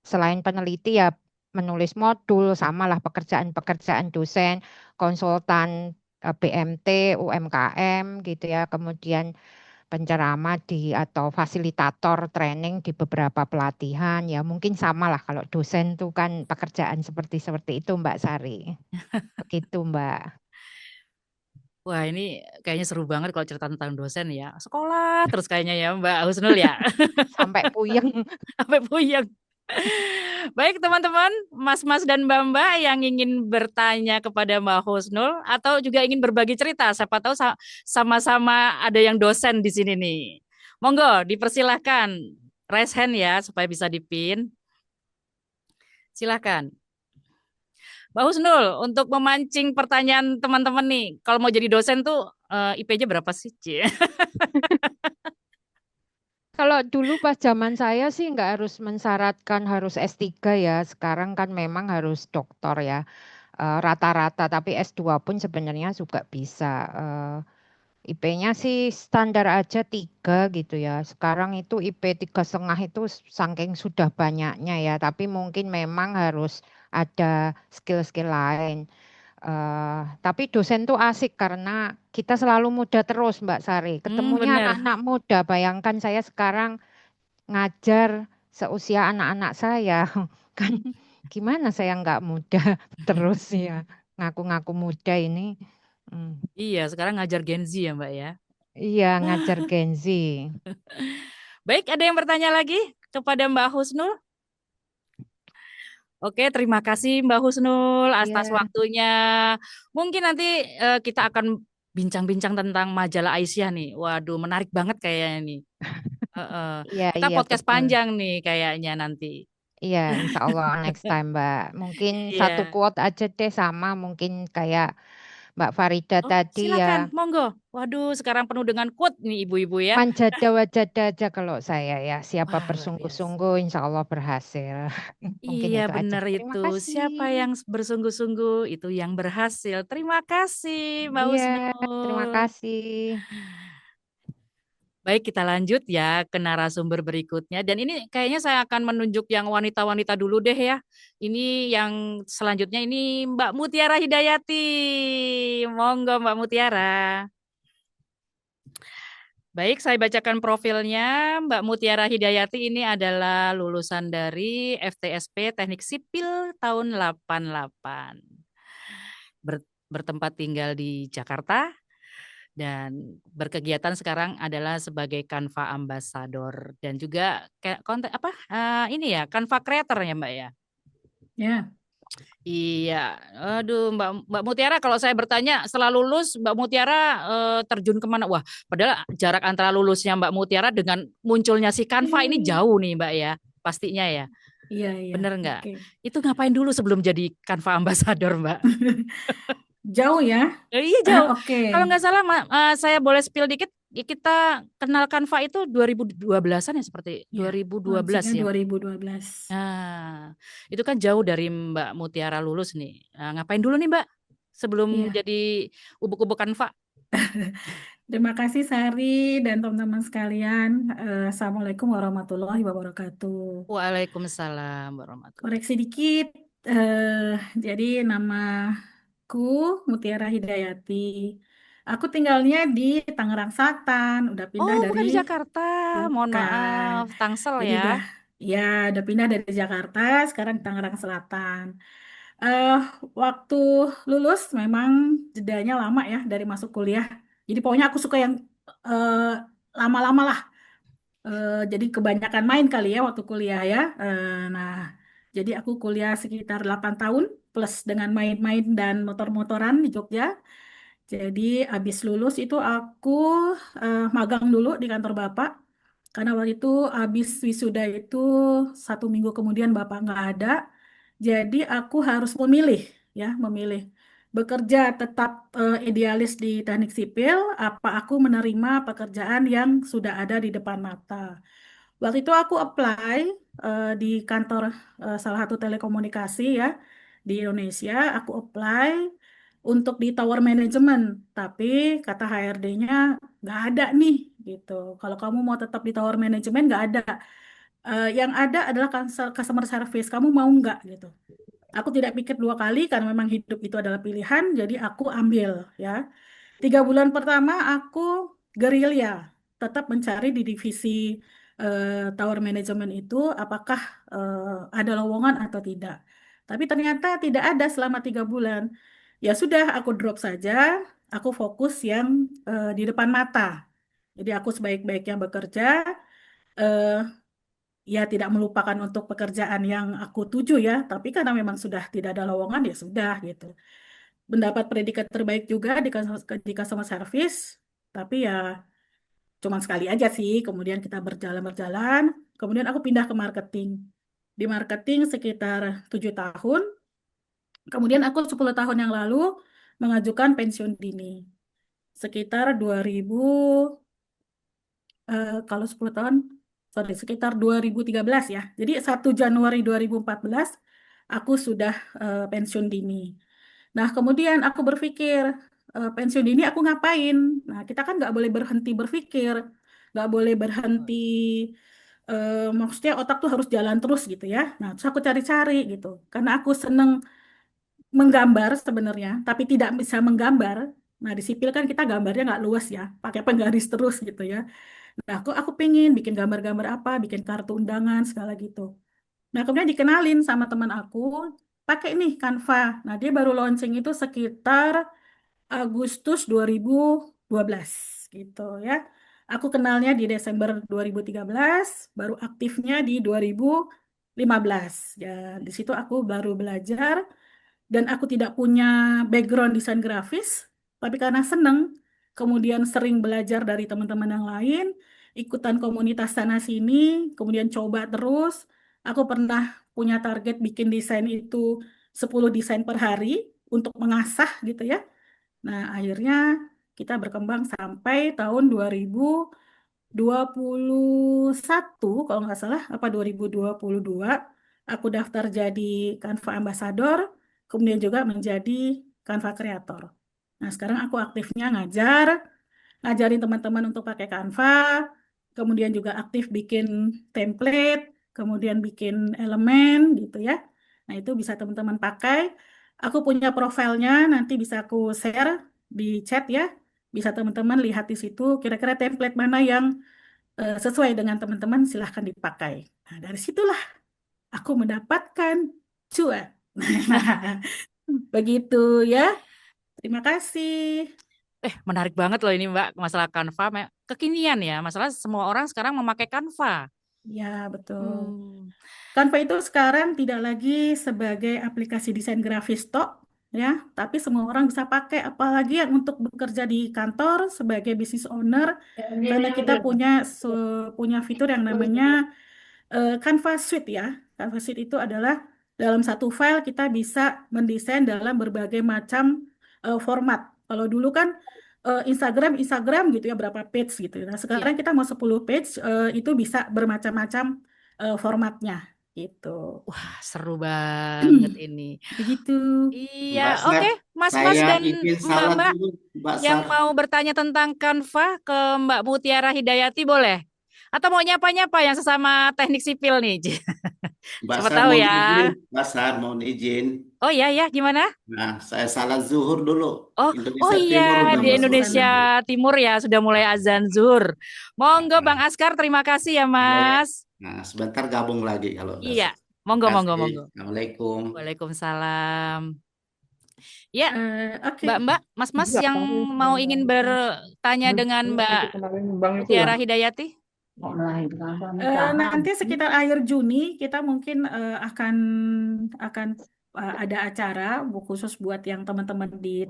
selain peneliti ya menulis modul, samalah pekerjaan-pekerjaan dosen, konsultan BMT, UMKM gitu ya, kemudian penceramah di atau fasilitator training di beberapa pelatihan ya mungkin samalah kalau dosen tuh kan pekerjaan seperti itu Mbak Sari. Begitu Mbak. Wah, ini kayaknya seru banget kalau cerita tentang dosen ya. Sekolah terus kayaknya ya Mbak Husnul ya. Sampai puyeng. Sampai puyeng. Baik teman-teman, mas-mas dan mbak-mbak yang ingin bertanya kepada Mbak Husnul atau juga ingin berbagi cerita, siapa tahu sama-sama ada yang dosen di sini nih. Monggo dipersilahkan raise hand ya supaya bisa dipin. Silahkan. Mbak Husnul, untuk memancing pertanyaan teman-teman nih, kalau mau jadi dosen tuh IP-nya berapa sih, Ci? Kalau dulu pas zaman saya sih nggak harus mensyaratkan harus S3 ya. Sekarang kan memang harus doktor ya. Rata-rata, tapi S2 pun sebenarnya juga bisa. IP-nya sih standar aja 3 gitu ya. Sekarang itu IP 3,5 itu saking sudah banyaknya ya. Tapi mungkin memang harus ada skill-skill lain. Tapi dosen tuh asik karena kita selalu muda terus Mbak Sari. Ketemunya Bener. anak-anak muda. Bayangkan saya sekarang ngajar seusia anak-anak saya. Kan gimana saya nggak muda terus ya. Ngaku-ngaku muda ini. Iya, sekarang ngajar Gen Z ya Mbak ya. Iya, ngajar Gen Z. Baik, ada yang bertanya lagi kepada Mbak Husnul? Oke, terima kasih Mbak Husnul atas waktunya. Mungkin nanti kita akan bincang-bincang tentang majalah Aisyah nih. Waduh, menarik banget kayaknya nih. Kita podcast betul. panjang nih kayaknya nanti. Iya, insya Allah next time Mbak. Mungkin satu Iya. quote aja deh sama mungkin kayak Mbak Farida tadi Silakan, ya. monggo. Waduh, sekarang penuh dengan quote nih ibu-ibu ya. Manjada wajada aja kalau saya ya. Siapa bersungguh-sungguh insya Allah berhasil. Mungkin Iya itu aja. benar Terima itu. Siapa kasih. yang bersungguh-sungguh itu yang berhasil. Terima kasih Mbak Iya, terima Husnul. kasih. Baik, kita lanjut ya ke narasumber berikutnya. Dan ini kayaknya saya akan menunjuk yang wanita-wanita dulu deh ya. Ini yang selanjutnya ini Mbak Mutiara Hidayati. Monggo Mbak Mutiara. Baik, saya bacakan profilnya. Mbak Mutiara Hidayati ini adalah lulusan dari FTSP Teknik Sipil tahun 88. bertempat tinggal di Jakarta dan berkegiatan sekarang adalah sebagai Canva Ambassador dan juga kayak konten ini ya Canva Creator ya Mbak ya. Ya. Iya, aduh Mbak Mutiara kalau saya bertanya setelah lulus Mbak Mutiara terjun kemana? Wah, padahal jarak antara lulusnya Mbak Mutiara dengan munculnya si Canva ini jauh nih Mbak ya, pastinya ya. Iya, iya. Bener nggak? Oke. Itu ngapain dulu sebelum jadi Canva Ambassador Mbak? Jauh ya? Iya jauh. Oke. Kalau nggak salah saya boleh spill dikit, kita kenal Canva itu 2012-an ya seperti Ya, 2012 launchingnya ya. 2012. Nah, itu kan jauh dari Mbak Mutiara lulus nih. Ngapain dulu nih Mbak sebelum Iya. jadi ubuk-ubuk Canva? Terima kasih Sari dan teman-teman sekalian. Assalamualaikum warahmatullahi wabarakatuh. Waalaikumsalam warahmatullahi. Koreksi dikit, jadi namaku Mutiara Hidayati. Aku tinggalnya di Tangerang Selatan, udah pindah Oh, bukan di dari Jakarta. Mohon bukan. maaf, Tangsel Jadi ya. udah pindah dari Jakarta, sekarang di Tangerang Selatan. Waktu lulus memang jedanya lama ya dari masuk kuliah. Jadi pokoknya aku suka yang lama-lama lah. Jadi kebanyakan main kali ya waktu kuliah ya. Nah, jadi aku kuliah sekitar 8 tahun plus dengan main-main dan motor-motoran di Jogja. Jadi habis lulus itu aku magang dulu di kantor Bapak. Karena waktu itu habis wisuda itu 1 minggu kemudian Bapak nggak ada. Jadi aku harus memilih bekerja tetap idealis di teknik sipil, apa aku menerima pekerjaan yang sudah ada di depan mata. Waktu itu aku apply di kantor salah satu telekomunikasi ya di Indonesia, aku apply untuk di tower management, tapi kata HRD-nya nggak ada nih gitu. Kalau kamu mau tetap di tower management nggak ada. Yang ada adalah customer service. Kamu mau nggak gitu? Aku tidak pikir 2 kali karena memang hidup itu adalah pilihan, jadi aku ambil ya. 3 bulan pertama aku gerilya, tetap mencari di divisi tower management itu apakah ada lowongan atau tidak. Tapi ternyata tidak ada selama 3 bulan. Ya sudah, aku drop saja. Aku fokus yang di depan mata. Jadi aku sebaik-baiknya bekerja. eh, Ya tidak melupakan untuk pekerjaan yang aku tuju ya, tapi karena memang sudah tidak ada lowongan ya sudah gitu. Mendapat predikat terbaik juga di customer service, tapi ya cuman sekali aja sih. Kemudian kita berjalan-berjalan, kemudian aku pindah ke marketing. Di marketing sekitar 7 tahun, kemudian aku 10 tahun yang lalu mengajukan pensiun dini. Sekitar 2000, kalau 10 tahun, sorry, sekitar 2013 ya. Jadi 1 Januari 2014 aku sudah pensiun dini. Nah, kemudian aku berpikir, pensiun dini aku ngapain? Nah, kita kan nggak boleh berhenti berpikir, nggak boleh berhenti, maksudnya otak tuh harus jalan terus gitu ya. Nah, terus aku cari-cari gitu, karena aku seneng menggambar sebenarnya, tapi tidak bisa menggambar. Nah, di sipil kan kita gambarnya nggak luas ya, pakai penggaris terus gitu ya. Nah, aku pengen bikin gambar-gambar apa, bikin kartu undangan, segala gitu. Nah, kemudian dikenalin sama teman aku, pakai nih Canva. Nah, dia baru launching itu sekitar Agustus 2012 gitu ya. Aku kenalnya di Desember 2013, baru aktifnya di 2015. Ya, di situ aku baru belajar dan aku tidak punya background desain grafis, tapi karena seneng, kemudian sering belajar dari teman-teman yang lain, ikutan komunitas sana sini, kemudian coba terus. Aku pernah punya target bikin desain itu 10 desain per hari untuk mengasah gitu ya. Nah, akhirnya kita berkembang sampai tahun 2021 kalau nggak salah, apa 2022, aku daftar jadi Canva Ambassador, kemudian juga menjadi Canva Creator. Nah, sekarang aku aktifnya ngajarin teman-teman untuk pakai Canva, kemudian juga aktif bikin template, kemudian bikin elemen gitu ya. Nah, itu bisa teman-teman pakai. Aku punya profilnya, nanti bisa aku share di chat ya. Bisa teman-teman lihat di situ kira-kira template mana yang sesuai dengan teman-teman, silahkan dipakai. Nah, dari situlah aku mendapatkan cuan. Nah, begitu ya. Terima kasih. Menarik banget loh ini Mbak, masalah Canva. Kekinian ya, masalah semua orang sekarang memakai Canva. Ya, betul. Hmm. Canva itu sekarang tidak lagi sebagai aplikasi desain grafis tok, ya, tapi semua orang bisa pakai, apalagi yang untuk bekerja di kantor sebagai business owner, karena kita punya fitur yang namanya Canva Suite ya. Canva Suite itu adalah dalam satu file kita bisa mendesain dalam berbagai macam format. Kalau dulu kan Instagram gitu ya, berapa page gitu. Nah, sekarang kita mau 10 page itu bisa bermacam-macam formatnya gitu. Wah, seru banget ini. Begitu. Iya, Mbak Sar, oke, Mas-mas saya dan izin salah Mbak-mbak dulu, Mbak yang Sar. mau bertanya tentang Canva ke Mbak Mutiara Hidayati boleh? Atau mau nyapa-nyapa yang sesama teknik sipil nih? Mbak Siapa Sar tahu mohon ya. izin, Mbak Sar mohon izin. Oh iya ya, gimana? Nah, saya salah zuhur dulu. Oh Indonesia iya, Timur udah di masuk Indonesia jam. Timur ya sudah mulai azan zuhur. Monggo Bang Askar, terima kasih ya Iya, ya. Mas. Nah, sebentar gabung lagi kalau udah Iya, selesai. monggo, Terima monggo, kasih. monggo. Assalamualaikum. Waalaikumsalam. Ya, Oke. Mbak-mbak, Mas-mas yang mau ingin bertanya dengan Mbak Mutiara Hidayati? Nanti sekitar akhir Juni kita mungkin akan ada acara khusus buat yang teman-teman di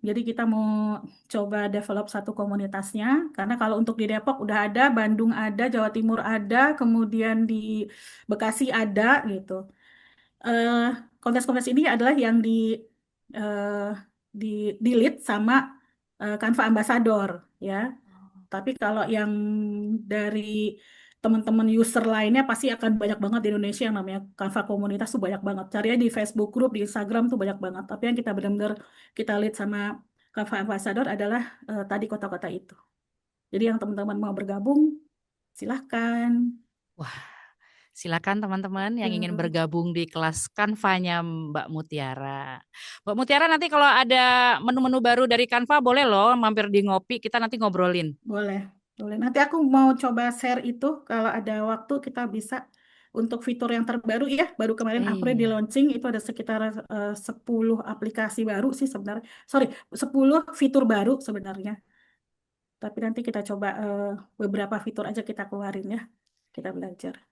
jadi kita mau coba develop satu komunitasnya karena kalau untuk di Depok udah ada, Bandung ada, Jawa Timur ada, kemudian di Bekasi ada gitu. Kontes-kontes ini adalah yang eh, di lead sama Canva Ambassador ya. Tapi kalau yang dari teman-teman user lainnya pasti akan banyak banget di Indonesia yang namanya Canva komunitas tuh banyak banget. Cari aja di Facebook group, di Instagram tuh banyak banget. Tapi yang kita benar-benar kita lead sama Canva Ambassador adalah tadi kota-kota itu. Jadi yang teman-teman mau bergabung, silahkan. Wah, silakan teman-teman yang ingin bergabung di kelas Canva-nya Mbak Mutiara. Mbak Mutiara nanti kalau ada menu-menu baru dari Canva boleh loh mampir di ngopi, kita nanti ngobrolin. Boleh, boleh. Nanti aku mau coba share itu kalau ada waktu kita bisa untuk fitur yang terbaru ya. Baru kemarin April di launching itu ada sekitar 10 aplikasi baru sih sebenarnya. Sorry, 10 fitur baru sebenarnya. Tapi nanti kita coba beberapa fitur aja kita keluarin ya. Kita belajar.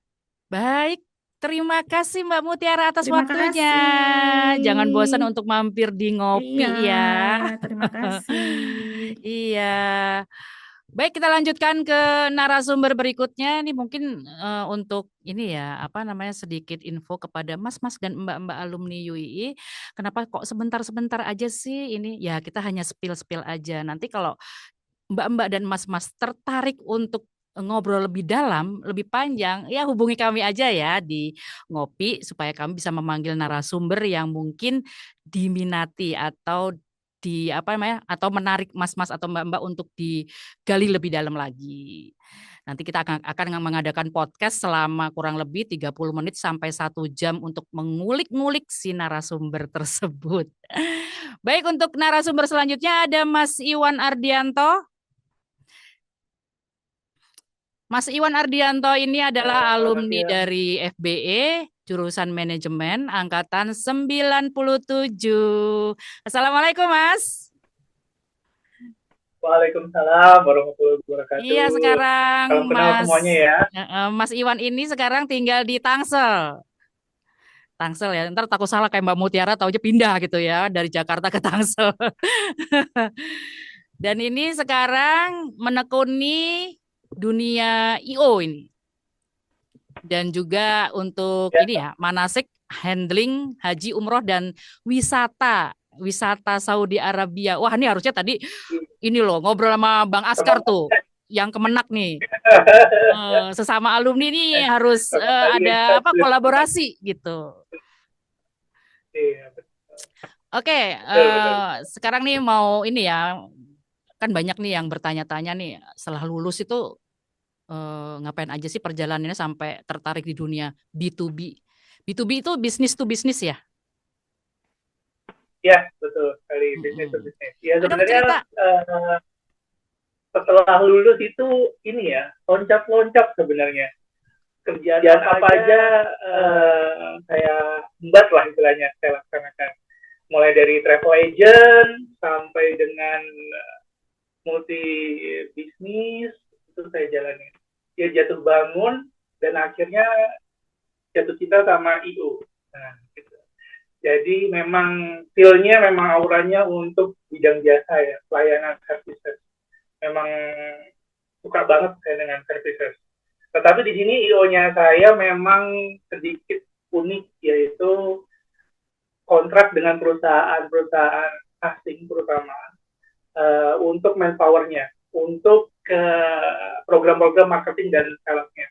Baik, terima kasih Mbak Mutiara atas Terima waktunya. kasih. Jangan bosan untuk mampir di ngopi Iya, ya. terima kasih. Iya. Baik, kita lanjutkan ke narasumber berikutnya. Ini mungkin untuk ini ya, apa namanya sedikit info kepada mas-mas dan mbak-mbak alumni UII. Kenapa kok sebentar-sebentar aja sih ini? Ya, kita hanya spill-spill aja. Nanti kalau mbak-mbak dan mas-mas tertarik untuk ngobrol lebih dalam, lebih panjang, ya hubungi kami aja ya di Ngopi supaya kami bisa memanggil narasumber yang mungkin diminati atau di apa namanya atau menarik mas-mas atau mbak-mbak untuk digali lebih dalam lagi. Nanti kita akan mengadakan podcast selama kurang lebih 30 menit sampai 1 jam untuk mengulik-ngulik si narasumber tersebut. Baik, untuk narasumber selanjutnya ada Mas Iwan Ardianto. Mas Iwan Ardianto ini adalah alumni dari FBE, jurusan manajemen, angkatan 97. Assalamualaikum, Mas. Waalaikumsalam warahmatullahi wabarakatuh. Iya, sekarang Salam kenal semuanya ya. Mas Iwan ini sekarang tinggal di Tangsel. Tangsel ya, ntar takut salah kayak Mbak Mutiara taunya pindah gitu ya, dari Jakarta ke Tangsel. Dan ini sekarang menekuni dunia IO ini. Dan juga untuk ini ya, manasik, handling, haji, umroh, dan wisata Saudi Arabia. Wah, ini harusnya tadi ini loh ngobrol sama Bang Askar tuh yang Kemenak nih. Sesama alumni nih harus ada apa kolaborasi gitu. Oke, sekarang nih mau ini ya, kan banyak nih yang bertanya-tanya nih setelah lulus itu ngapain aja sih perjalanannya sampai tertarik di dunia B2B. B2B itu business to business ya? Ya, betul sekali, business to business. Ya sebenarnya setelah lulus itu ini ya, loncat-loncat sebenarnya. kerjaan apa aja saya embat lah istilahnya saya laksanakan. Mulai dari travel agent sampai dengan multi bisnis itu saya jalani. Ya jatuh bangun dan akhirnya jatuh cinta sama IO. Nah, gitu. Jadi memang feel-nya memang auranya untuk bidang jasa ya, pelayanan services. Memang suka banget saya dengan services. Tetapi di sini IO-nya saya memang sedikit unik, yaitu kontrak dengan perusahaan-perusahaan asing terutama untuk manpower-nya, untuk program-program marketing dan sales-nya.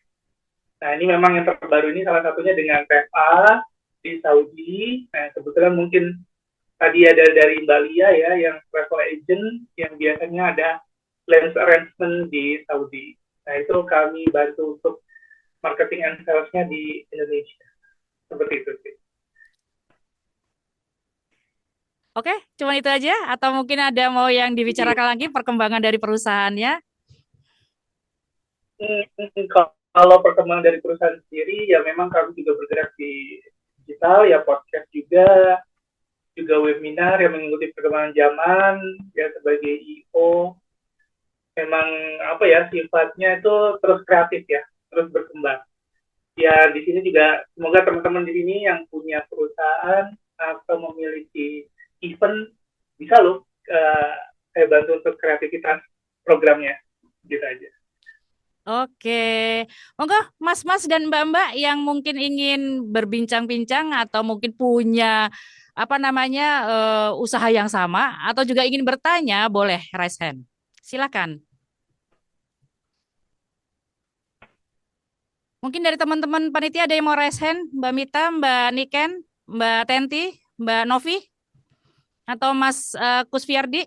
Nah ini memang yang terbaru ini salah satunya dengan TFA di Saudi. Nah kebetulan mungkin tadi ada dari Mbak Lia ya, yang travel agent yang biasanya ada lens arrangement di Saudi. Nah itu kami bantu untuk marketing and sales-nya di Indonesia. Seperti itu sih. Oke, cuma itu aja atau mungkin ada mau yang dibicarakan lagi perkembangan dari perusahaannya? Kalau perkembangan dari perusahaan sendiri ya memang kami juga bergerak di digital ya, podcast juga webinar yang mengikuti perkembangan zaman ya sebagai IO. Memang apa ya sifatnya itu terus kreatif ya, terus berkembang. Ya di sini juga semoga teman-teman di sini yang punya perusahaan atau memiliki event bisa loh saya bantu untuk kreativitas programnya gitu aja. Oke, monggo Mas-mas dan Mbak-mbak yang mungkin ingin berbincang-bincang atau mungkin punya usaha yang sama atau juga ingin bertanya boleh raise hand. Silakan. Mungkin dari teman-teman panitia ada yang mau raise hand, Mbak Mita, Mbak Niken, Mbak Tenti, Mbak Novi, atau Mas Kusfiardi?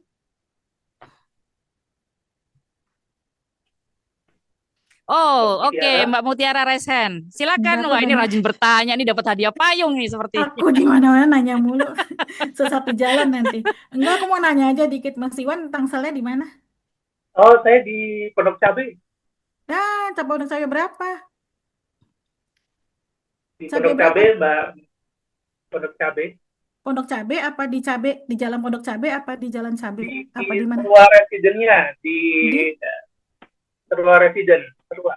Oh, oke, Mbak Mutiara raise hand. Silakan. Wah, ini rajin bertanya nih, dapat hadiah payung nih seperti ini. Aku di mana-mana nanya mulu. Sesatu jalan nanti. Enggak, aku mau nanya aja dikit, Mas Iwan, tangsalnya di mana? Oh, saya di Pondok Cabe. Nah, Pondok Cabe berapa? Di Pondok Cabe, Mbak. Pondok Cabe. Pondok Cabe apa di Cabe, di Jalan Pondok Cabe apa di Jalan Cabe? Apa di mana? Terua Residennya di Terua Residen, Terua.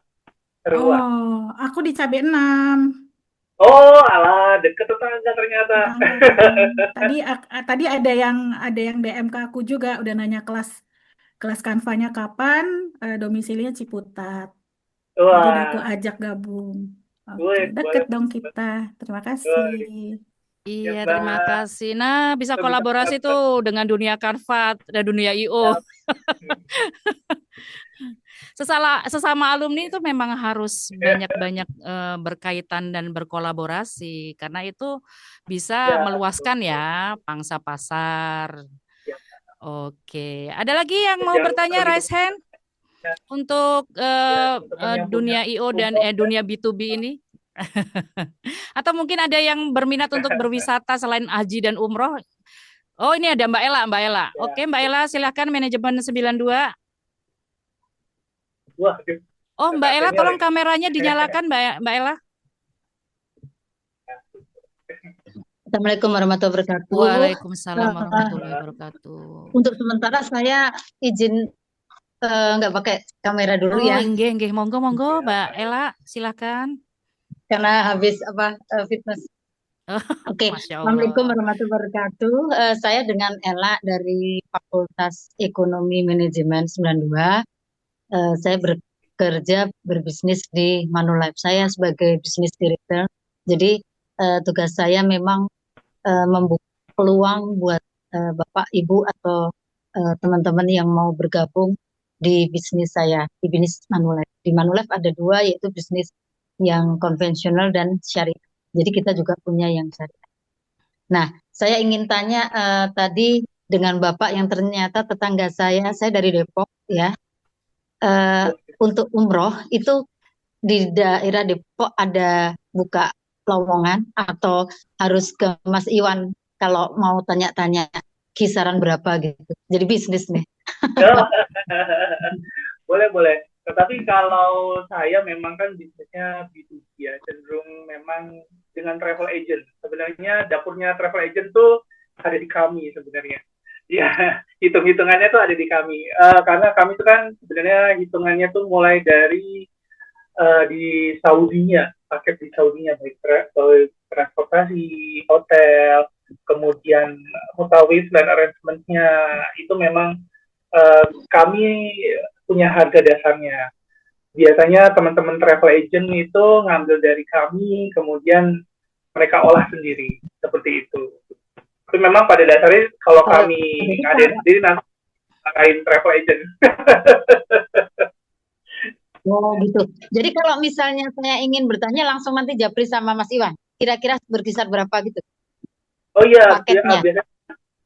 Oh, aku di Cabe 6. Oh, alah, deket tetangga ternyata. Tadi ada yang DM ke aku juga udah nanya kelas Canva-nya kapan, domisilinya Ciputat. Jadi udah aku ajak gabung. Oke, deket dong kita. Terima kasih. Iya, terima kasih. Nah, bisa kolaborasi tuh dengan dunia Canva dan dunia IO. Sesama alumni itu memang harus banyak-banyak berkaitan dan berkolaborasi karena itu bisa meluaskan ya pangsa pasar. Oke, ada lagi yang mau bertanya raise hand untuk dunia IO dan dunia B2B ini? Atau mungkin ada yang berminat untuk berwisata selain haji dan umroh? Oh, ini ada Mbak Ella. Oke, Mbak Ella silakan manajemen 92. Oh, Mbak Ella tolong kameranya dinyalakan, Mbak Ella. Assalamualaikum warahmatullahi wabarakatuh. Waalaikumsalam warahmatullahi wabarakatuh. Untuk sementara saya izin nggak pakai kamera dulu ya. Nggih, monggo Mbak Ella, silakan. Karena habis fitness. Oke, Assalamualaikum warahmatullahi wabarakatuh. Saya dengan Ella dari Fakultas Ekonomi Manajemen 92. Saya bekerja berbisnis di Manulife. Saya sebagai bisnis director. Jadi tugas saya memang membuka peluang buat Bapak, Ibu atau teman-teman yang mau bergabung di bisnis saya, di bisnis Manulife. Di Manulife ada dua, yaitu bisnis yang konvensional dan syariah. Jadi kita juga punya yang syariah. Nah, saya ingin tanya tadi dengan Bapak yang ternyata tetangga saya dari Depok ya. Untuk umroh itu di daerah Depok ada buka lowongan atau harus ke Mas Iwan kalau mau tanya-tanya kisaran berapa gitu. Jadi bisnis nih. Boleh. Tetapi kalau saya memang kan bisnisnya B2B dengan travel agent. Sebenarnya dapurnya travel agent tuh ada di kami sebenarnya. Ya, hitung-hitungannya tuh ada di kami. Karena kami tuh kan sebenarnya hitungannya tuh mulai dari di Saudinya, paket di Saudinya, baik transportasi, hotel, kemudian mutawif dan arrangementnya itu memang kami punya harga dasarnya. Biasanya teman-teman travel agent itu ngambil dari kami, kemudian mereka olah sendiri, seperti itu. Tapi memang pada dasarnya kalau kami ngadain sendiri nanti ngadain travel agent. Oh gitu. Jadi kalau misalnya saya ingin bertanya langsung nanti Japri sama Mas Iwan, kira-kira berkisar berapa gitu Oh iya, paketnya? biasanya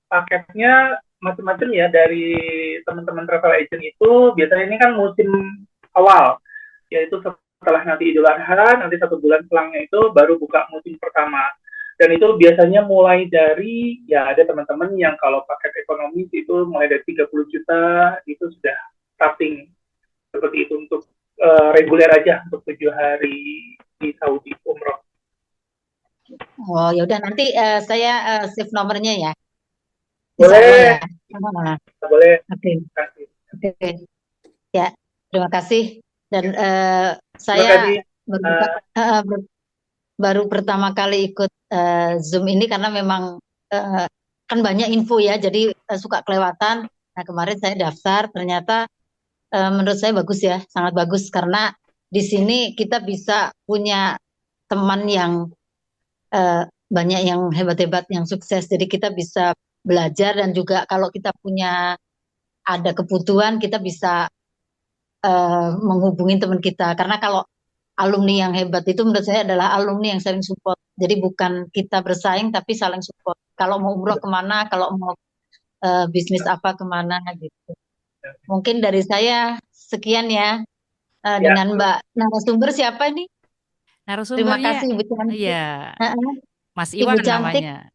paketnya macam-macam ya dari teman-teman travel agent itu. Biasanya ini kan musim awal, yaitu setelah nanti Idul Adha, nanti 1 bulan selangnya itu baru buka musim pertama. Dan itu biasanya mulai dari, ya ada teman-teman yang kalau paket ekonomi itu mulai dari 30 juta, itu sudah starting seperti itu untuk reguler aja untuk 7 hari di Saudi umroh. Oh ya udah nanti saya save nomornya ya. Boleh. Ya. Boleh. Oke. Oke. Ya, terima kasih. Dan saya baru pertama kali ikut Zoom ini karena memang kan banyak info ya, jadi suka kelewatan. Nah kemarin saya daftar, ternyata menurut saya bagus ya, sangat bagus karena di sini kita bisa punya teman yang banyak yang hebat-hebat, yang sukses. Jadi kita bisa belajar dan juga kalau kita punya ada kebutuhan kita bisa menghubungi teman kita. Karena kalau alumni yang hebat itu menurut saya adalah alumni yang saling support. Jadi bukan kita bersaing tapi saling support. Kalau mau umroh kemana, kalau mau bisnis apa kemana gitu. Mungkin dari saya sekian ya. Dengan Mbak narasumber siapa nih? Terima Narasumbernya, kasih Ibu Cantik. iya, Mas Ibu Iwan Cantik. namanya.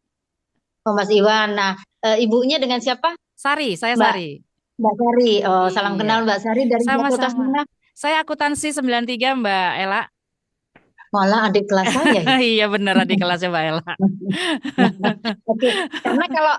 Oh Mas Iwan. Nah, ibunya dengan siapa? Sari, saya Mbak Sari. Mbak Sari. Oh, salam Iya. kenal Mbak Sari dari fakultas Sama-sama. mana? Saya akuntansi 93 Mbak Ella. Malah adik kelas saya ya. Iya benar adik kelasnya Mbak Ella. Oke, karena kalau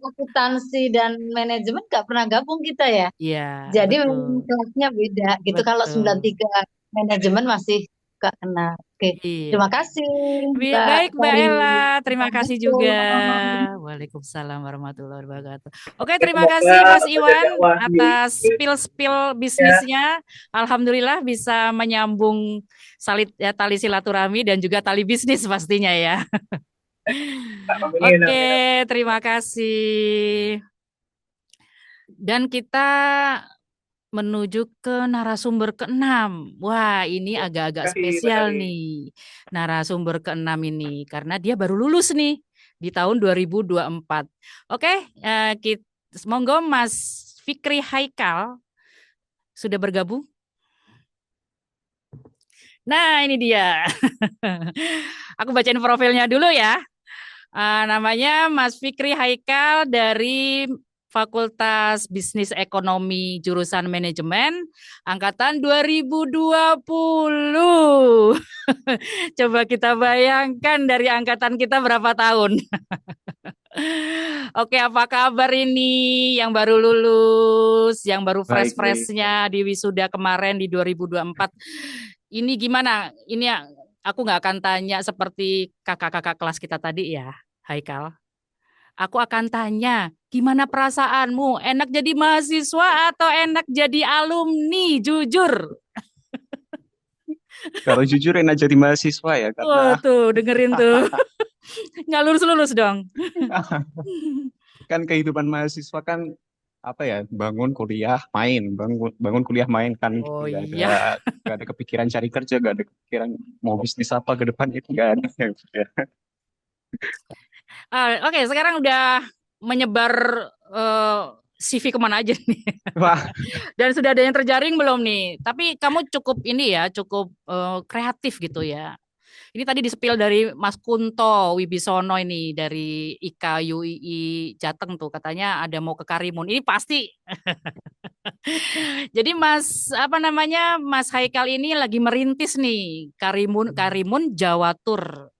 akuntansi dan manajemen nggak pernah gabung kita ya. Iya, Jadi betul. memang kelasnya beda gitu. Kalau Betul. 93 manajemen masih nggak kenal. Oke, terima Iya. kasih Mbak Baik Mbak Sari. Ella, terima kasih juga. Assalamualaikum. Waalaikumsalam warahmatullahi wabarakatuh. Oke, terima kasih Mas Iwan atas spill bisnisnya. Alhamdulillah bisa menyambung tali silaturahmi dan juga tali bisnis pastinya ya. Oke, terima kasih. Dan kita menuju ke narasumber ke-6. Wah, ini agak-agak spesial nih. Narasumber ke-6 ini karena dia baru lulus nih di tahun 2024. Oke, monggo Mas Fikri Haikal sudah bergabung. Nah, ini dia. Aku bacain profilnya dulu ya. Namanya Mas Fikri Haikal dari Fakultas Bisnis Ekonomi jurusan Manajemen angkatan 2020. Coba kita bayangkan dari angkatan kita berapa tahun. Oke, apa kabar ini yang baru lulus, yang baru fresh-freshnya di wisuda kemarin di 2024. Ini gimana? Ini aku nggak akan tanya seperti kakak-kakak kelas kita tadi ya, Haikal. Aku akan tanya, gimana perasaanmu? Enak jadi mahasiswa atau enak jadi alumni? Jujur. Kalau jujur enak jadi mahasiswa ya, karena tuh dengerin tuh. Nggak lulus-lulus dong. kan kehidupan mahasiswa kan apa ya, bangun kuliah main, bangun kuliah main kan. Oh Nggak iya. ada kepikiran cari kerja, nggak ada kepikiran mau bisnis apa ke depan, itu nggak ada. Oke, sekarang udah menyebar CV kemana aja nih? Wah. Dan sudah ada yang terjaring belum nih? Tapi kamu cukup ini ya, cukup kreatif gitu ya. Ini tadi di-spill dari Mas Kunto Wibisono ini dari IKUII Jateng tuh katanya ada mau ke Karimun. Ini pasti. Jadi Mas Mas Haikal ini lagi merintis nih Karimun Jawa Tour.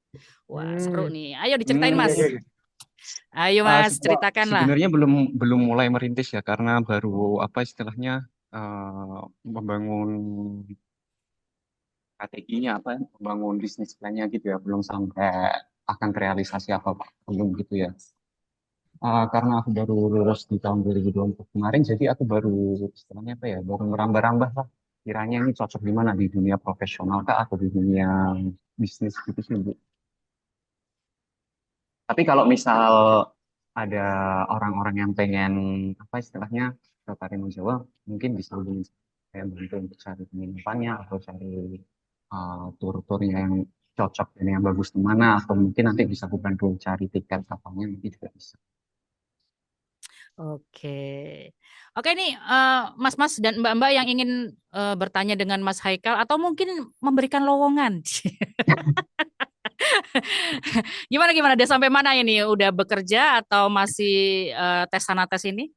Wah, seru nih. Ayo diceritain Mas. Iya. Ayo Mas, ceritakan lah. Sebenarnya belum mulai merintis ya karena baru apa istilahnya membangun strateginya membangun bisnis plan-nya gitu ya, belum sampai akan terrealisasi apa belum gitu ya. Karena aku baru lulus di tahun 2020 kemarin, jadi aku baru istilahnya baru merambah-rambah lah. Kiranya ini cocok di mana, di dunia profesional kah atau di dunia bisnis gitu sih, Bu. Tapi kalau misal ada orang-orang yang pengen apa istilahnya ke Karimun Jawa, mungkin bisa hubungi saya bantu untuk cari penginapannya atau cari tur-turnya yang cocok dan yang bagus di mana, atau mungkin nanti bisa aku bantu cari tiket kapalnya, nanti juga bisa. Oke nih Mas-mas dan Mbak-mbak yang ingin bertanya dengan Mas Haikal atau mungkin memberikan lowongan. Gimana udah sampai mana ini? Udah bekerja atau masih tes sana tes ini?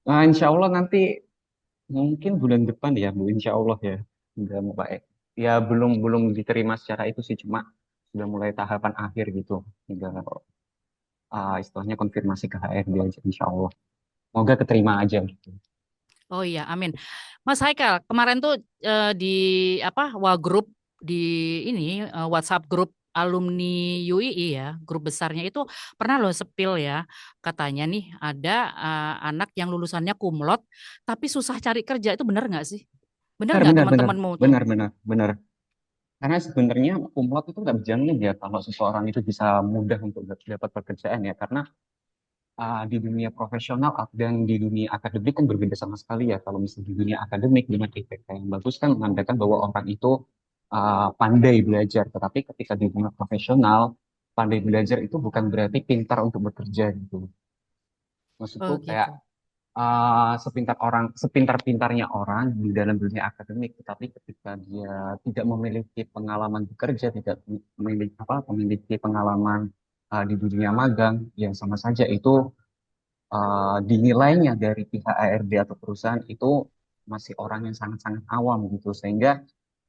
Nah, insya Allah nanti mungkin bulan depan ya Bu, insya Allah ya. Udah mau baik. Ya belum diterima secara itu sih, cuma sudah mulai tahapan akhir gitu. Tinggal istilahnya konfirmasi ke HRD aja insya Allah. Semoga keterima aja gitu. Oh iya, amin. Mas Haikal, kemarin tuh di Wagrup di ini WhatsApp grup alumni UII ya, grup besarnya itu pernah loh spill ya, katanya nih ada anak yang lulusannya kumlot tapi susah cari kerja, itu benar nggak sih? Benar nggak teman-temanmu tuh? Benar. Karena sebenarnya kumlot itu nggak berjamin ya kalau seseorang itu bisa mudah untuk dapat pekerjaan ya, karena di dunia profesional dan di dunia akademik kan berbeda sama sekali ya. Kalau misalnya di dunia akademik dengan IPK yang bagus kan menandakan bahwa orang itu pandai belajar. Tetapi ketika di dunia profesional, pandai belajar itu bukan berarti pintar untuk bekerja gitu. Maksudku kayak sepintar-pintarnya orang di dalam dunia akademik, tetapi ketika dia tidak memiliki pengalaman bekerja, tidak memiliki pengalaman di dunia magang, yang sama saja itu dinilainya dari pihak HRD atau perusahaan itu masih orang yang sangat-sangat awam gitu, sehingga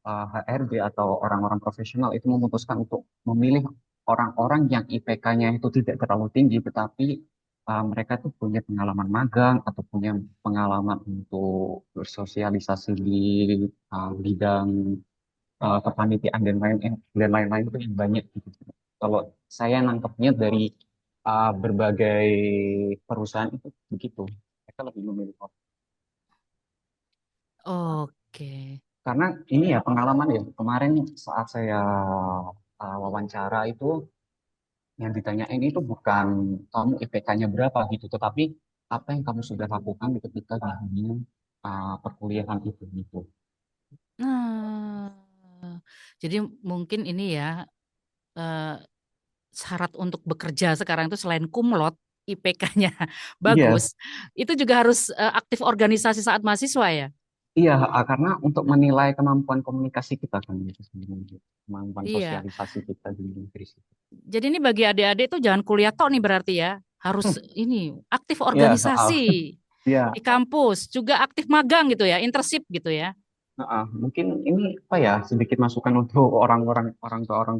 HRD atau orang-orang profesional itu memutuskan untuk memilih orang-orang yang IPK-nya itu tidak terlalu tinggi, tetapi mereka tuh punya pengalaman magang atau punya pengalaman untuk bersosialisasi di bidang kepanitiaan dan lain-lain itu banyak gitu. Kalau saya nangkepnya dari berbagai perusahaan itu begitu, mereka lebih memilih orang. Oke. Karena ini ya pengalaman ya, kemarin saat saya wawancara itu yang ditanyain itu bukan kamu IPK-nya berapa gitu, tetapi apa yang kamu sudah lakukan ketika di dunia perkuliahan itu gitu. Nah, jadi mungkin ini ya syarat untuk bekerja sekarang itu selain kumlot, IPK-nya bagus, itu juga harus aktif organisasi saat mahasiswa ya? Iya, karena untuk menilai kemampuan komunikasi kita kan gitu sebenarnya, kemampuan sosialisasi kita di negeri. Jadi ini bagi adik-adik tuh jangan kuliah tok nih berarti ya, harus ini aktif organisasi di kampus, juga aktif magang gitu ya, internship gitu ya. Mungkin ini sedikit masukan untuk orang